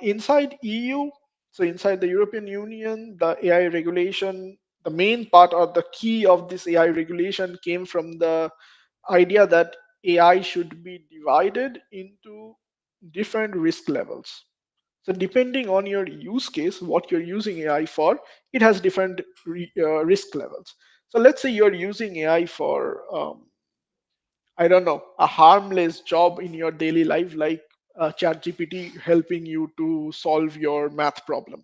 Inside EU, so inside the European Union, the AI regulation, the main part or the key of this AI regulation came from the idea that AI should be divided into different risk levels. So depending on your use case, what you're using AI for, it has different risk levels. So let's say you're using AI for, I don't know, a harmless job in your daily life, like ChatGPT helping you to solve your math problem.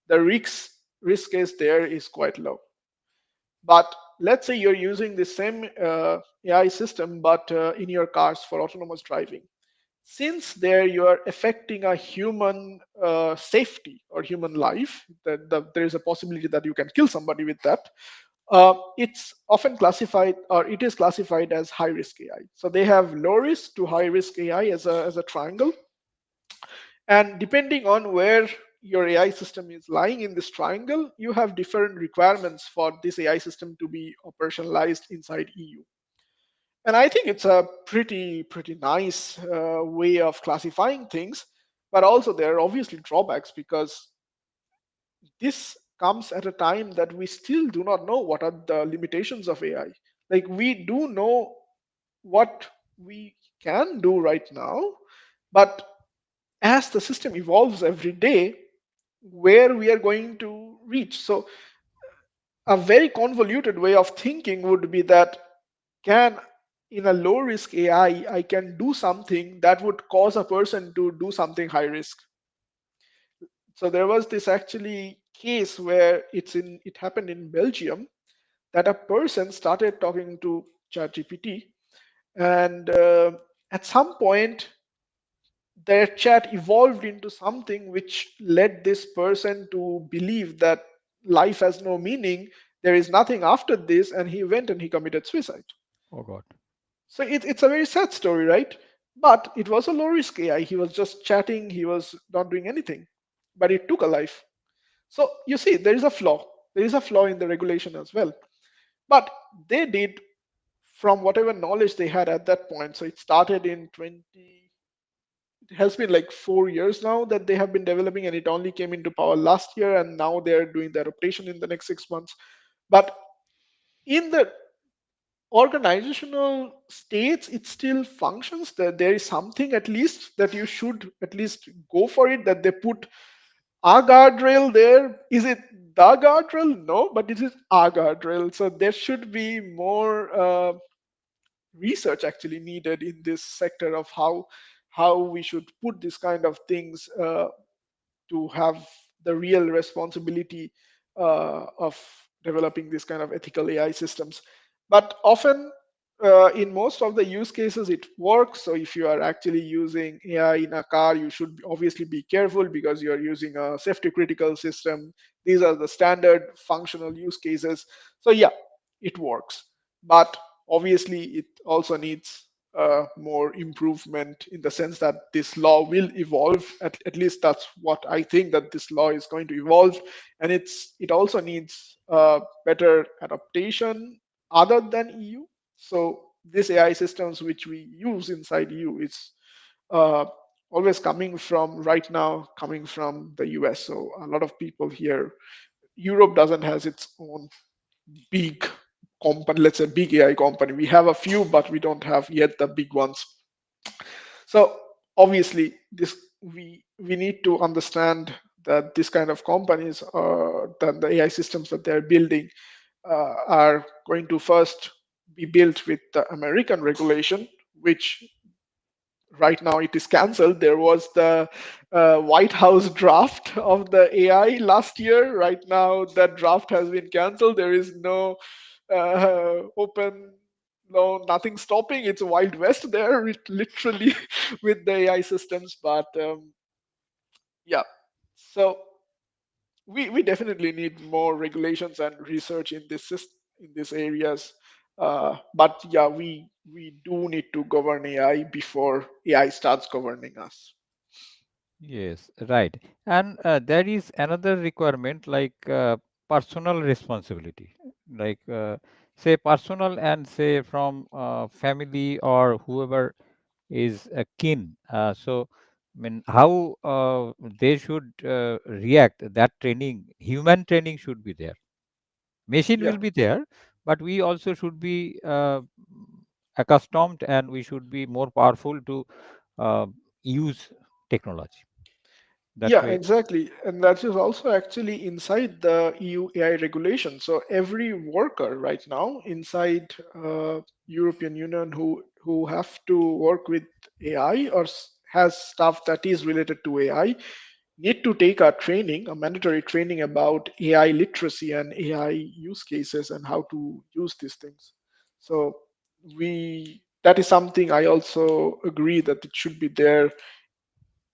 The risk case there is quite low. But let's say you're using the same AI system, but in your cars for autonomous driving. Since there you are affecting a human safety or human life, that there is a possibility that you can kill somebody with that. It's often classified, or it is classified as high risk AI. So they have low risk to high risk AI as a triangle, and depending on where your AI system is lying in this triangle, you have different requirements for this AI system to be operationalized inside EU. And I think it's a pretty nice way of classifying things. But also there are obviously drawbacks, because this comes at a time that we still do not know what are the limitations of AI. Like, we do know what we can do right now, but as the system evolves every day, where we are going to reach. So a very convoluted way of thinking would be that, can, in a low risk AI, I can do something that would cause a person to do something high risk. So there was this actually case where it happened in Belgium, that a person started talking to ChatGPT, and at some point their chat evolved into something which led this person to believe that life has no meaning, there is nothing after this, and he went and he committed suicide. Oh God. So it's a very sad story, right? But it was a low risk AI. He was just chatting, he was not doing anything, but it took a life. So you see, there is a flaw. There is a flaw in the regulation as well. But they did, from whatever knowledge they had at that point. So it started in 20, it has been like 4 years now that they have been developing, and it only came into power last year, and now they're doing the adaptation in the next 6 months. But in the organizational states, it still functions, that there is something at least that you should at least go for it, that they put a guardrail there. Is it the guardrail? No, but it is a guardrail. So there should be more research actually needed in this sector of how we should put this kind of things to have the real responsibility of developing this kind of ethical AI systems. But often, in most of the use cases, it works. So if you are actually using AI in a car, you should obviously be careful, because you are using a safety critical system. These are the standard functional use cases. So yeah, it works. But obviously, it also needs more improvement, in the sense that this law will evolve. At least that's what I think, that this law is going to evolve, and it also needs better adaptation other than EU. So these AI systems which we use inside EU is uh, always coming from, right now, coming from the US. So a lot of people here, Europe doesn't has its own big company, let's say big AI company. We have a few, but we don't have yet the big ones. So obviously, this we need to understand that this kind of companies, that the AI systems that they're building are going to first be built with the American regulation, which right now it is cancelled. There was the White House draft of the AI last year. Right now, that draft has been cancelled. There is no open, no, nothing stopping. It's a wild west there, literally, with the AI systems. But yeah, so we definitely need more regulations and research in in these areas. But yeah, we do need to govern AI before AI starts governing us. Yes, right. And there is another requirement like personal responsibility, like say personal and say from family or whoever is keen. So, I mean, how they should react. That training, human training should be there. Machine Yeah. will be there, but we also should be accustomed and we should be more powerful to uh, use technology. That Yeah, way, exactly. And that is also actually inside the EU AI regulation. So every worker right now inside European Union who have to work with AI or has stuff that is related to AI need to take a training, a mandatory training about AI literacy and AI use cases and how to use these things. So we that is something I also agree that it should be there.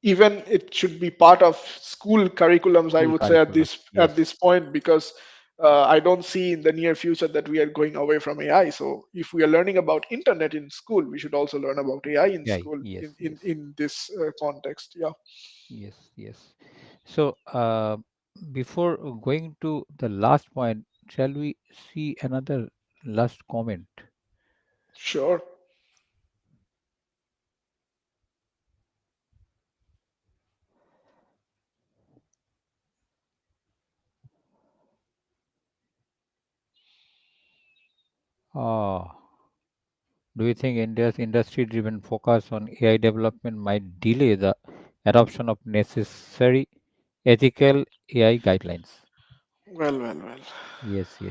Even it should be part of school curriculums, I school would say, at curriculum. this Yes, point, because I don't see in the near future that we are going away from AI. So if we are learning about internet in school, we should also learn about AI in yeah, school yes, in this context. Yeah. yes. So, before going to the last point, shall we see another last comment? Sure. Ah, do you think India's industry-driven focus on AI development might delay the adoption of necessary ethical AI guidelines? Well. Yes.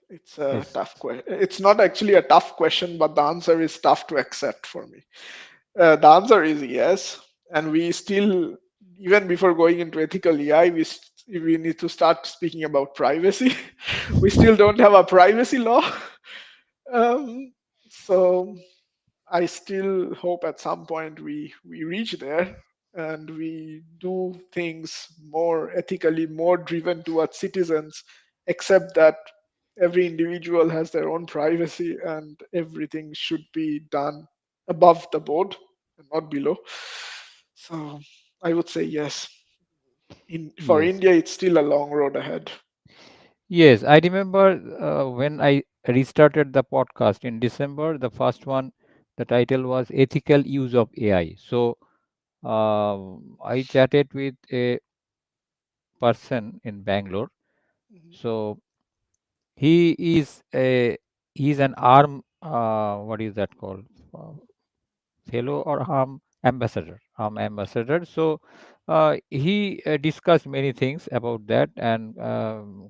It's a Yes. tough question. It's not actually a tough question, but the answer is tough to accept for me. The answer is yes, and we still, even before going into ethical AI, we need to start speaking about privacy. We still don't have a privacy law, um, so I still hope at some point we reach there and we do things more ethically, more driven towards citizens, except that every individual has their own privacy and everything should be done above the board and not below. So I would say yes. In for Yes. India, it's still a long road ahead. Yes, I remember when I restarted the podcast in December, the first one, the title was Ethical Use of AI. So I chatted with a person in Bangalore. Mhm. So he is he's an arm what is that called? Uh, Fellow or arm ambassador. So he discussed many things about that and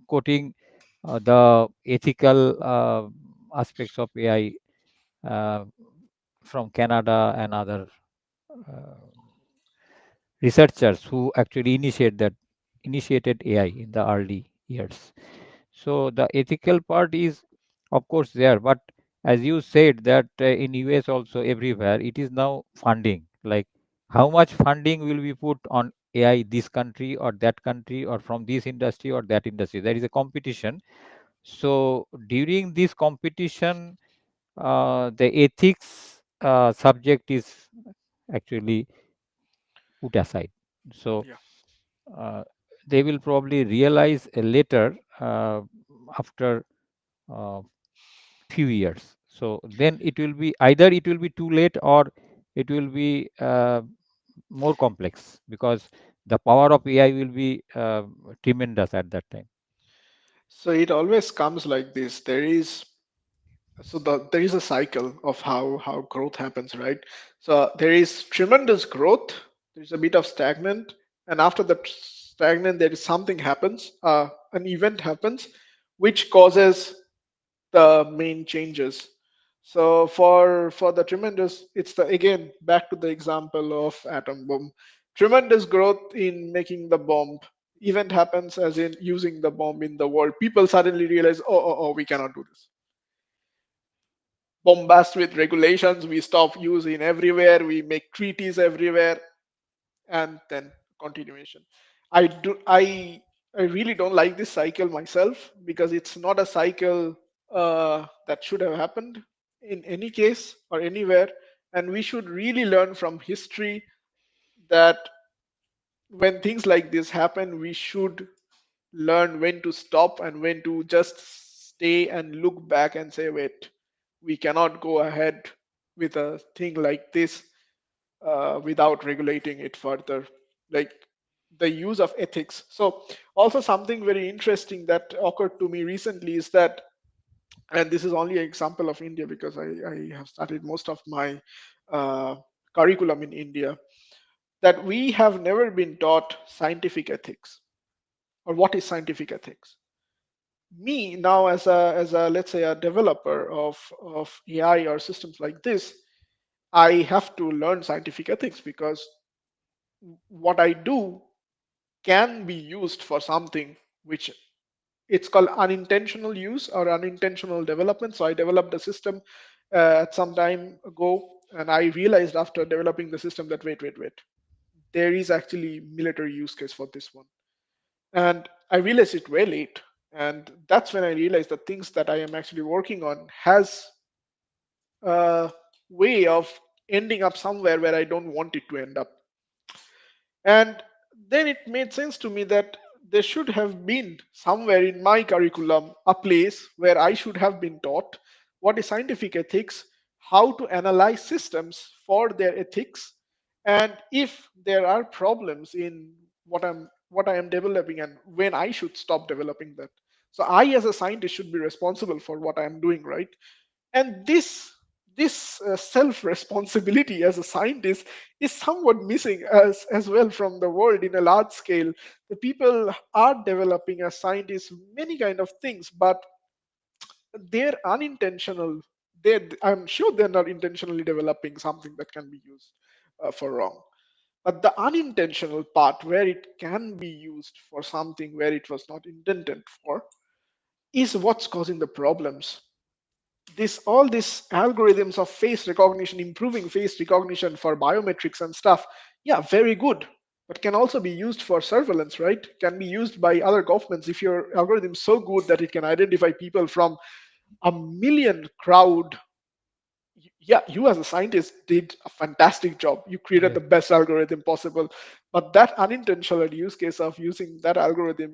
quoting the ethical aspects of AI uh, from Canada and other uh, researchers who actually initiated AI in the early years. So the ethical part is, of course, there, but as you said that in US also everywhere it is now funding. Like how much funding will be put on AI this country or that country or from this industry or that industry? There is a competition. So during this competition, the ethics subject is actually put aside. So Yeah. uh, they will probably realize later after uh, few years. So then it will be either it will be too late or it will be more complex because the power of AI will be tremendous at that time. So it always comes like this. There is a cycle of how growth happens, right? So there is tremendous growth, there's a bit of stagnant, and after the stagnant there is something happens, an event happens which causes the main changes. So for the tremendous, it's the again back to the example of atom bomb. Tremendous growth in making the bomb. Event happens as in using the bomb in the world. People suddenly realize, oh, we cannot do this. Bombast with regulations, we stop using everywhere, we make treaties everywhere, and then continuation. I do i i really don't like this cycle myself because it's not a cycle that should have happened in any case or anywhere, and we should really learn from history that when things like this happen, we should learn when to stop and when to just stay and look back and say, wait, we cannot go ahead with a thing like this without regulating it further. Like the use of ethics. So, also something very interesting that occurred to me recently is that, and this is only an example of India because I have studied most of my uh, curriculum in India, that we have never been taught scientific ethics or what is scientific ethics. Me now as a let's say a developer of AI or systems like this, I have to learn scientific ethics because what I do can be used for something which it's called unintentional use or unintentional development. So I developed a system at some time ago, and I realized after developing the system that wait, there is actually military use case for this one, and I realized it way late. And that's when I realized the things that I am actually working on has a way of ending up somewhere where I don't want it to end up. And then it made sense to me that there should have been somewhere in my curriculum a place where I should have been taught what is scientific ethics, how to analyze systems for their ethics, and if there are problems in what I am developing and when I should stop developing that. So I as a scientist should be responsible for what I am doing, right? And this self responsibility as a scientist is somewhat missing as well from the world in a large scale. The people are developing as scientists many kind of things, but they're unintentional. I'm sure they're not intentionally developing something that can be used for wrong, but the unintentional part where it can be used for something where it was not intended for is what's causing the problems. This all these algorithms of face recognition, improving face recognition for biometrics and stuff, yeah, very good, but can also be used for surveillance, right? Can be used by other governments if your algorithm is so good that it can identify people from a million crowd. Yeah, you as a scientist did a fantastic job, you created the Yes. best algorithm possible, but that unintentional use case of using that algorithm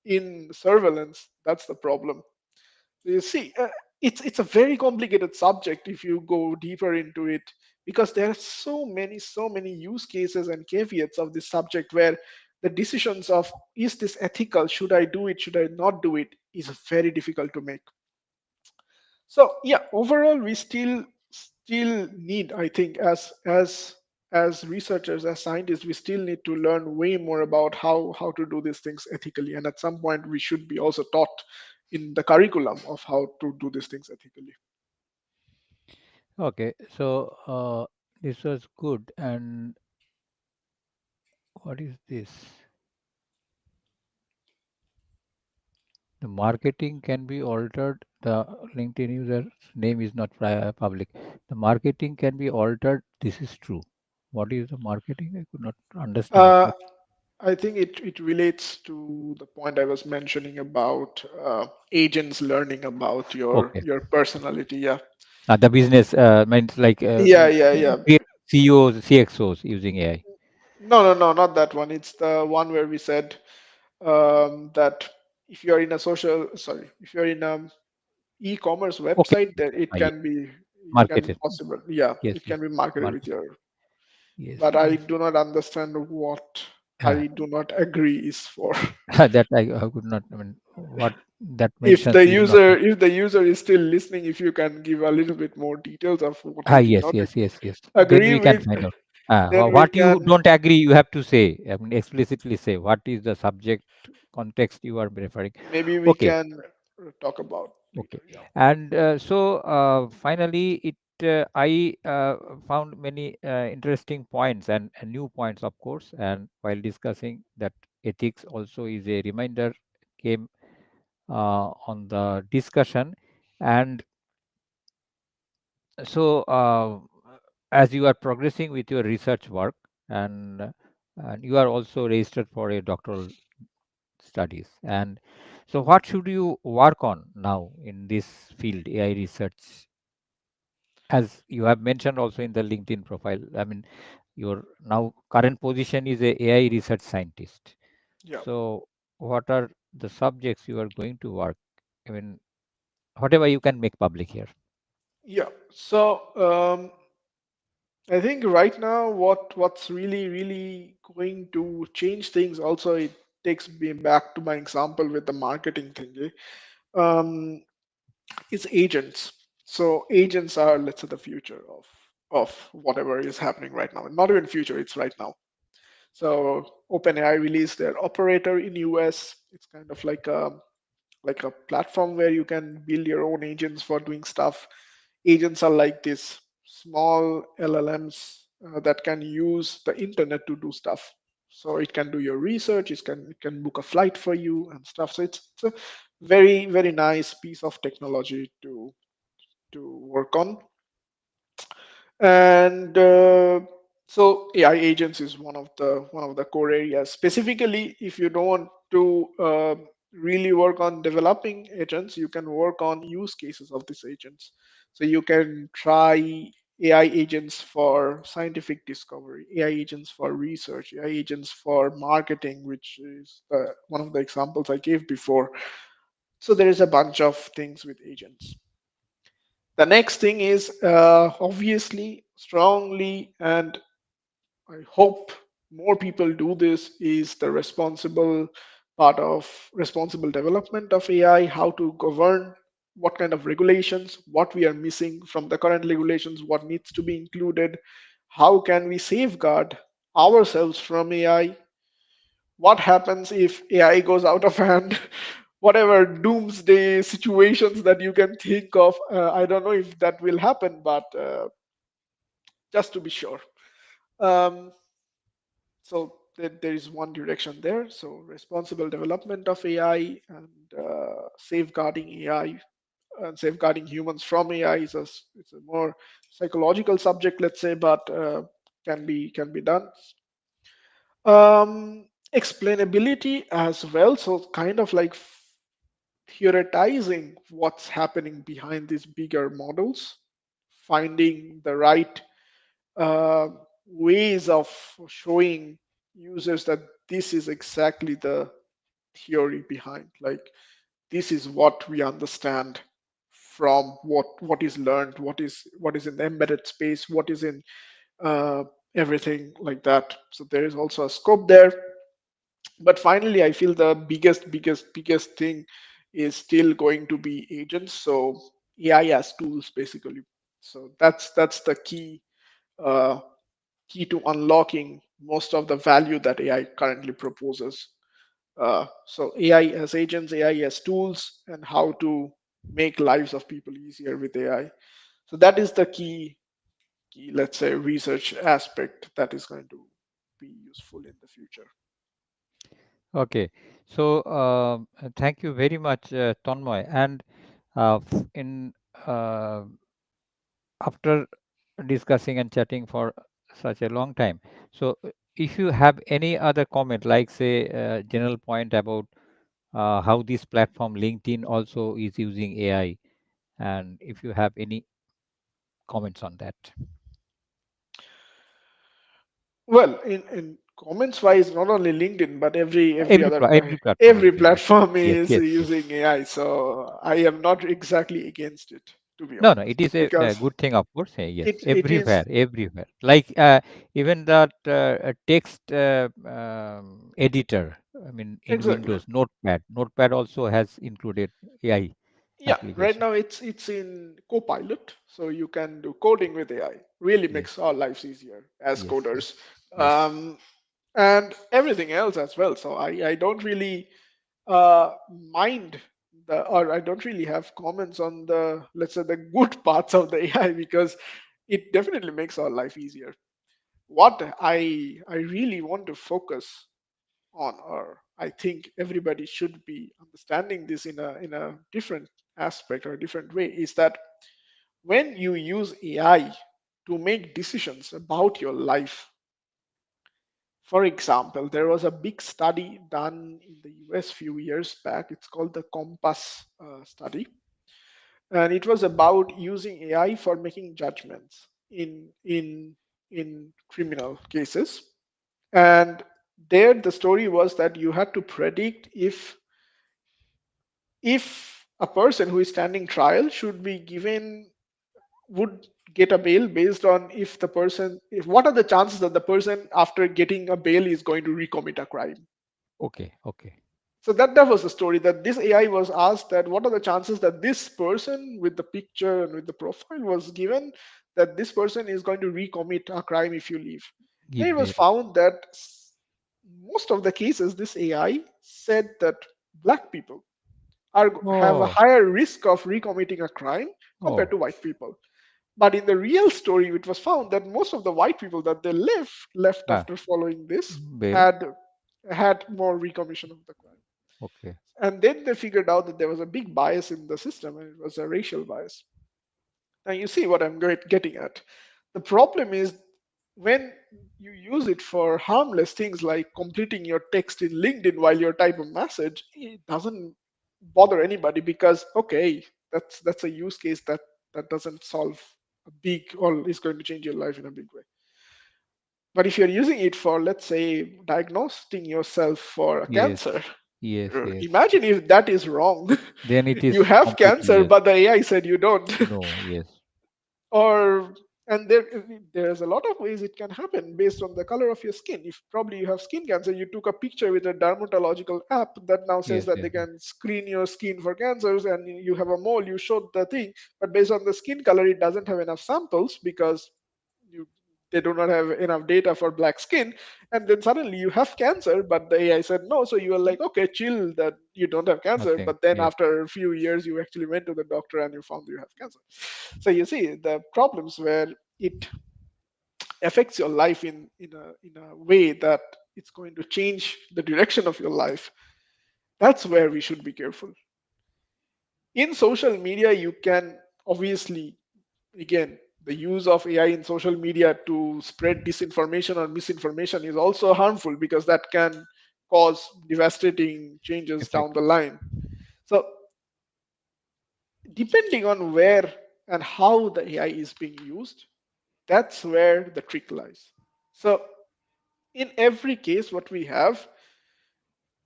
in surveillance, that's the problem. You see, it's a very complicated subject if you go deeper into it, because there are so many use cases and caveats of this subject where the decisions of is this ethical, should I do it, should I not do it, is very difficult to make. So yeah, overall we still need, I think, as researchers, as scientists, we still need to learn way more about how to do these things ethically, and at some point we should be also taught in the curriculum of how to do these things ethically. Okay. So this was good. And what is this? The marketing can be altered. The LinkedIn user's name is not public. The marketing can be altered. This is true. What is the marketing? I could not understand. uh, What? I think it relates to the point I was mentioning about agents learning about Okay. your personality. Yeah, The business means like yeah. create CEOs, CXOs using AI. No, not that one. It's the one where we said that if you're in a if you're in a e-commerce Okay. website, that Yeah. it can be Marketed. possible. Yeah, Yes, it yes. can be marketed with Market. your. Yes, But I yes. do not understand what Ah, I do not agree is for. that I could not. I mean, what that If mentions is not. the user is still listening, if you can give a little bit more details of what you do Yes, not yes, yes, yes. Then agree we can with, find out. then we What you can don't agree, you have to say. I mean, explicitly say what is the subject context you are referring. maybe we Okay, can talk about okay. later. Yeah. And finally, it I found many interesting points and new points, of course. And while discussing that, ethics also is a reminder came on the discussion. And so as you are progressing with your research work, and and you are also registered for a doctoral studies, and so what should you work on now in this field, AI research, as you have mentioned also in the LinkedIn profile? I mean, your now current position is a AI research scientist. Yeah. So, what are the subjects you are going to work? I mean, whatever you can make public here. Yeah. So I think right now what's really going to change things also, it takes me back to my example with the marketing thing. Um, is agents. So agents are, let's say, the future of whatever is happening right now. Not even future, it's right now. So OpenAI released their operator in US. It's kind of like a platform where you can build your own agents for doing stuff. Agents are like this small LLMs that can use the internet to do stuff. So it can do your research, it can book a flight for you and stuff. So it's a very nice piece of technology to work on. And so AI agents is one of the core areas. Specifically, if you don't want to really work on developing agents, you can work on use cases of these agents. So you can try AI agents for scientific discovery, AI agents for research, AI agents for marketing, which is one of the examples I gave before. So there is a bunch of things with agents. The next thing is obviously, strongly, and I hope more people do this, is the responsible part of responsible development of AI, how to govern, what kind of regulations, what we are missing from the current regulations, what needs to be included, how can we safeguard ourselves from AI, what happens if AI goes out of hand, whatever doomsday situations that you can think of. I don't know if that will happen, but just to be sure. Um, so there is one direction there. So responsible development of AI and safeguarding AI and safeguarding humans from AI it's a more psychological subject, let's say, but can be done. Explainability as well. So kind of like theoretizing what's happening behind these bigger models, finding the right uh, ways of showing users that this is exactly the theory behind. Like this is what we understand from what is learned, what is in the embedded space, what is in uh, everything like that. So there is also a scope there. But finally, I feel the biggest thing is still going to be agents. So AI as tools, basically. So that's the uh, key to unlocking most of the value that AI currently proposes. So AI as agents, AI as tools, and how to make lives of people easier with AI. So that is the key, let's say, research aspect that is going to be useful in the future. Okay. So, thank you very much, Tanmay. And in after discussing and chatting for such a long time, so if you have any other comment, like say general point about how this platform LinkedIn also is using AI, and if you have any comments on that. Well, in comments wise, not only LinkedIn, but every other Every platform every is using. platform Yes, is yes, yes. using AI. So I am not exactly against it, to be No, no, honest, it is a because good thing, of course. Yes, it is. everywhere, everywhere. Like even that text editor. I mean, in Exactly. Windows, Notepad also has included AI Yeah, right application. now it's in Copilot, so you can do coding with AI. Really makes Yes, our lives easier as yes, yes, coders, yes. and everything else as well. So I don't really mind or I don't really have comments on the, let's say, the good parts of the AI, because it definitely makes our life easier. What I really want to focus on, or I think everybody should be understanding this in a different aspect or a different way, is that when you use AI to make decisions about your life. For example, there was a big study done in the US few years back. It's called the Compass study, and it was about using AI for making judgments in in criminal cases. And there the story was that you had to predict if a person who is standing trial should be given would get a bail based on if the person if what are the chances that the person after getting a bail is going to recommit a crime. Okay. Okay. So that was the story, that this AI was asked that what are the chances that this person with the picture and with the profile was given that this person is going to recommit a crime if you leave. Then Give it was bail. found that most of the cases this AI said that black people have a Oh. higher risk of recommitting a crime compared Oh. to white people. But in the real story, it was found that most of the white people that they left Ah. after following this Bail. had more recommission of the crime. Okay. And then they figured out that there was a big bias in the system, and it was a racial bias. Now you see what I'm getting at. The problem is when you use it for harmless things like completing your text in LinkedIn while you type a message, it doesn't bother anybody because okay, that's a use case that doesn't solve a big or is going to change your life in a big way. But if you're using it for, let's say, diagnosing yourself for a Yes. cancer, Yes. Yes. imagine if that is wrong. Then it You is have completely cancer, yes. but the AI said you don't. No. Yes. Or and there's a lot of ways it can happen based on the color of your skin. If probably you have skin cancer, you took a picture with a dermatological app that now says Yes. that they Yes. Yes. can screen your skin for cancers, and you have a mole, you showed the thing, but based on the skin color it doesn't have enough samples because you they do not have enough data for black skin. And then suddenly you have cancer, but the AI said no, so you are like, okay, chill, that you don't have cancer. Nothing. But then Yes. after a few years you actually went to the doctor and you found you have cancer. So you see the problems where it affects your life in a way that it's going to change the direction of your life. That's where we should be careful. In social media you can obviously, again, the use of AI in social media to spread disinformation or misinformation is also harmful because that can cause devastating changes down the Effects. line. So depending on where and how the AI is being used, that's where the trick lies. So in every case what we have,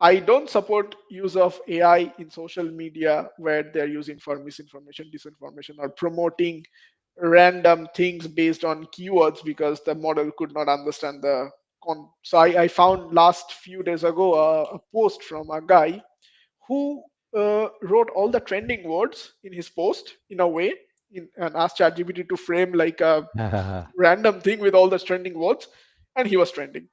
I don't support use of AI in social media where they're using for misinformation, disinformation, or promoting random things based on keywords because the model could not understand the so I found last few days ago a post from a guy who wrote all the trending words in his post in a way and asked ChatGPT to frame like a random thing with all the trending words, and he was trending.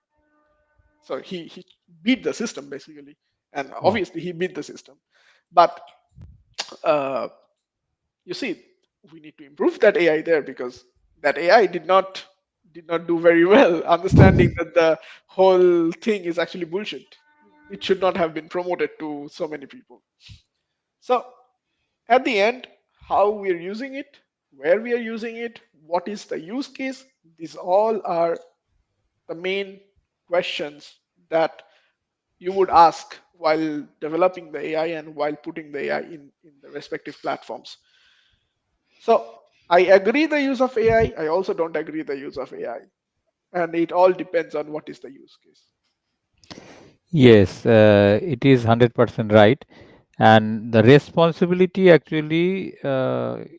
So he beat the system basically, and Oh. obviously he beat the system. But uh, you see, we need to improve that AI there because that AI did not do very well understanding that the whole thing is actually bullshit. It should not have been promoted to so many people. So at the end, how we are using it, where we are using it, what is the use case, these all are the main questions that you would ask while developing the AI and while putting the AI in the respective platforms. So I agree the use of AI. I also don't agree the use of AI. And it all depends on what is the use case. Yes. It is 100% right. And the responsibility actually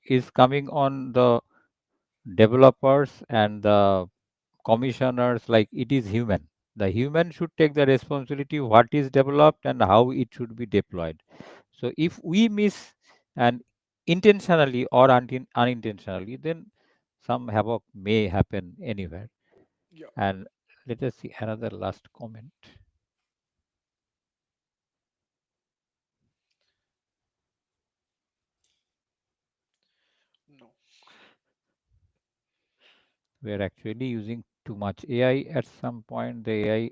is coming on the developers and the commissioners. Like it is human, the human should take the responsibility what is developed and how it should be deployed. So if we miss and intentionally or unintentionally, then some havoc may happen anywhere. Yeah, And let us see another last comment no. we're actually using too much AI. At some point the AI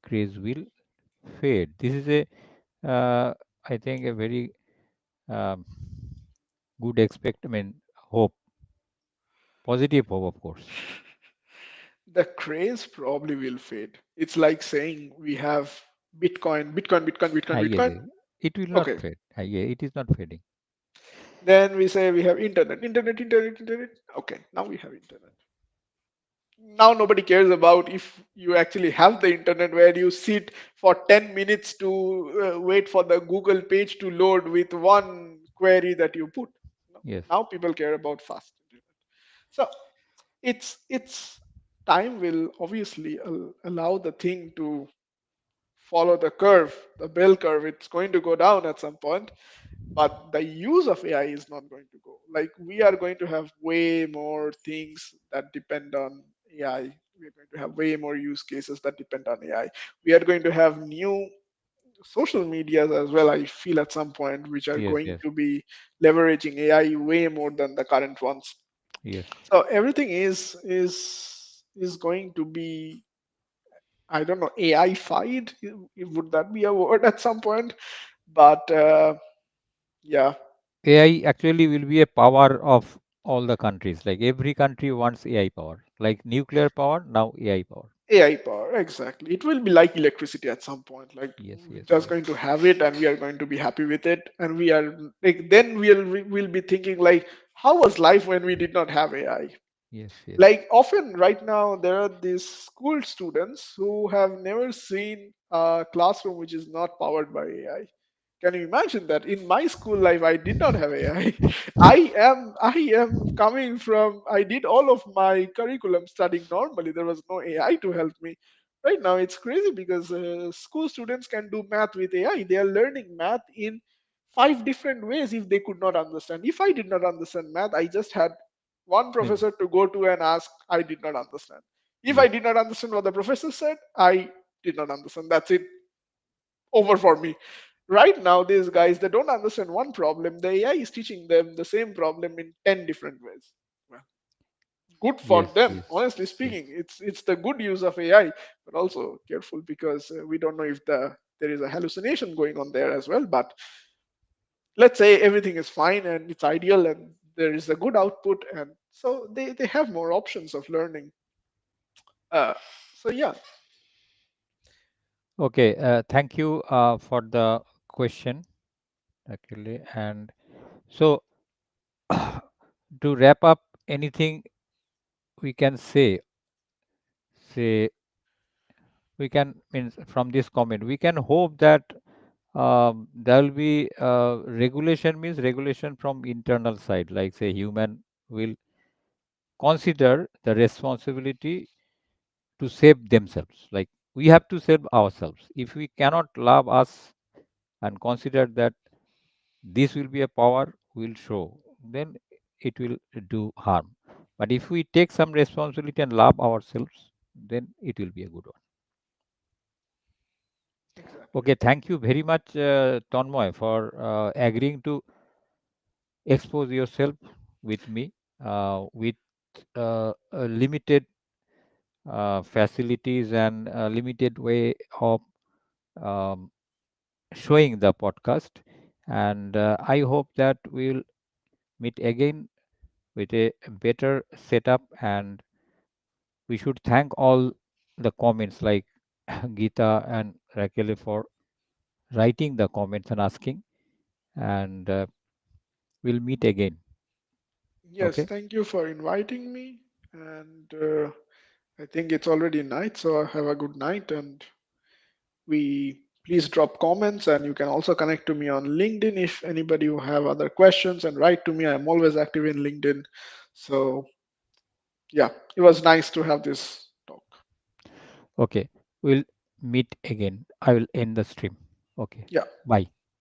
craze will fade. This is a I think a very um, good expect, I mean, hope, positive hope, of course. The craze probably will fade. It's like saying we have Bitcoin, Bitcoin, Bitcoin, Bitcoin, Yes, Bitcoin. yes. It will not Okay. fade. Yeah, it is not fading. Then we say we have internet, internet, internet, internet. Okay, now we have internet. Now nobody cares about if you actually have the internet where you sit for 10 minutes to wait for the Google page to load with one query that you put. No. Yes. Now people care about fast internet. So it's time will obviously allow the thing to follow the curve, the bell curve. It's going to go down at some point, but the use of AI is not going to go. Like we are going to have way more things that depend on AI. We are going to have way more use cases that depend on AI. We are going to have new social medias as well, I feel at some point, which are Yes. going Yes. to be leveraging AI way more than the current ones. Yes. So everything is going to be, I don't know, AI-fied. Would that be a word at some point? But yeah, AI actually will be a power of all the countries. Like every country wants AI power. Like nuclear power, now AI power. AI power, exactly. It will be like electricity at some point. Like Yes. we're Yes. just Yes. going to have it, and we are going to be happy with it. And we are like, then we'll be thinking like, how was life when we did not have AI? Yes. Yes. Like often right now there are these school students who have never seen a classroom which is not powered by AI. Can you imagine that? In my school life, I did not have AI. I am coming from. I did all of my curriculum studying normally. There was no AI to help me. Right now, it's crazy because school students can do math with AI. They are learning math in 5 different ways if they could not understand. If I did not understand math, I just had one Then professor to go to and ask. I did not understand. If I yes. did not understand what the professor said, I did not understand. That's it, over for me. Right now, these guys, they don't understand one problem. The AI is teaching them the same problem in 10 different ways. Well, good for Yes. them. Yes. Honestly Yes. speaking, it's the good use of AI, but also careful because we don't know if there is a hallucination going on there as well. But let's say everything is fine and it's ideal and there is a good output, and so they have more options of learning. Uh, so yeah, Okay. Thank you for the question, actually. And so, to wrap up, anything we can say we can means from this comment, we can hope that there will be regulation means regulation from internal side, like say human will consider the responsibility to save themselves. Like we have to save ourselves. If we cannot love us and consider that this will be a power will show, then it will do harm. But if we take some responsibility and love ourselves, then it will be a good one. exactly. Okay, thank you very much, Tonmoy, for agreeing to expose yourself with me with limited facilities and limited way of um, showing the podcast. And I hope that we'll meet again with a better setup. And we should thank all the comments like Geeta and Raquel for writing the comments and asking. And we'll meet again. Yes, Okay. thank you for inviting me, and I think it's already night, so have a good night. And we please drop comments, and you can also connect to me on LinkedIn if anybody who have other questions, and write to me. I'm always active in LinkedIn. So yeah, it was nice to have this talk. Okay. We'll meet again. I will end the stream. Okay. Yeah. Bye.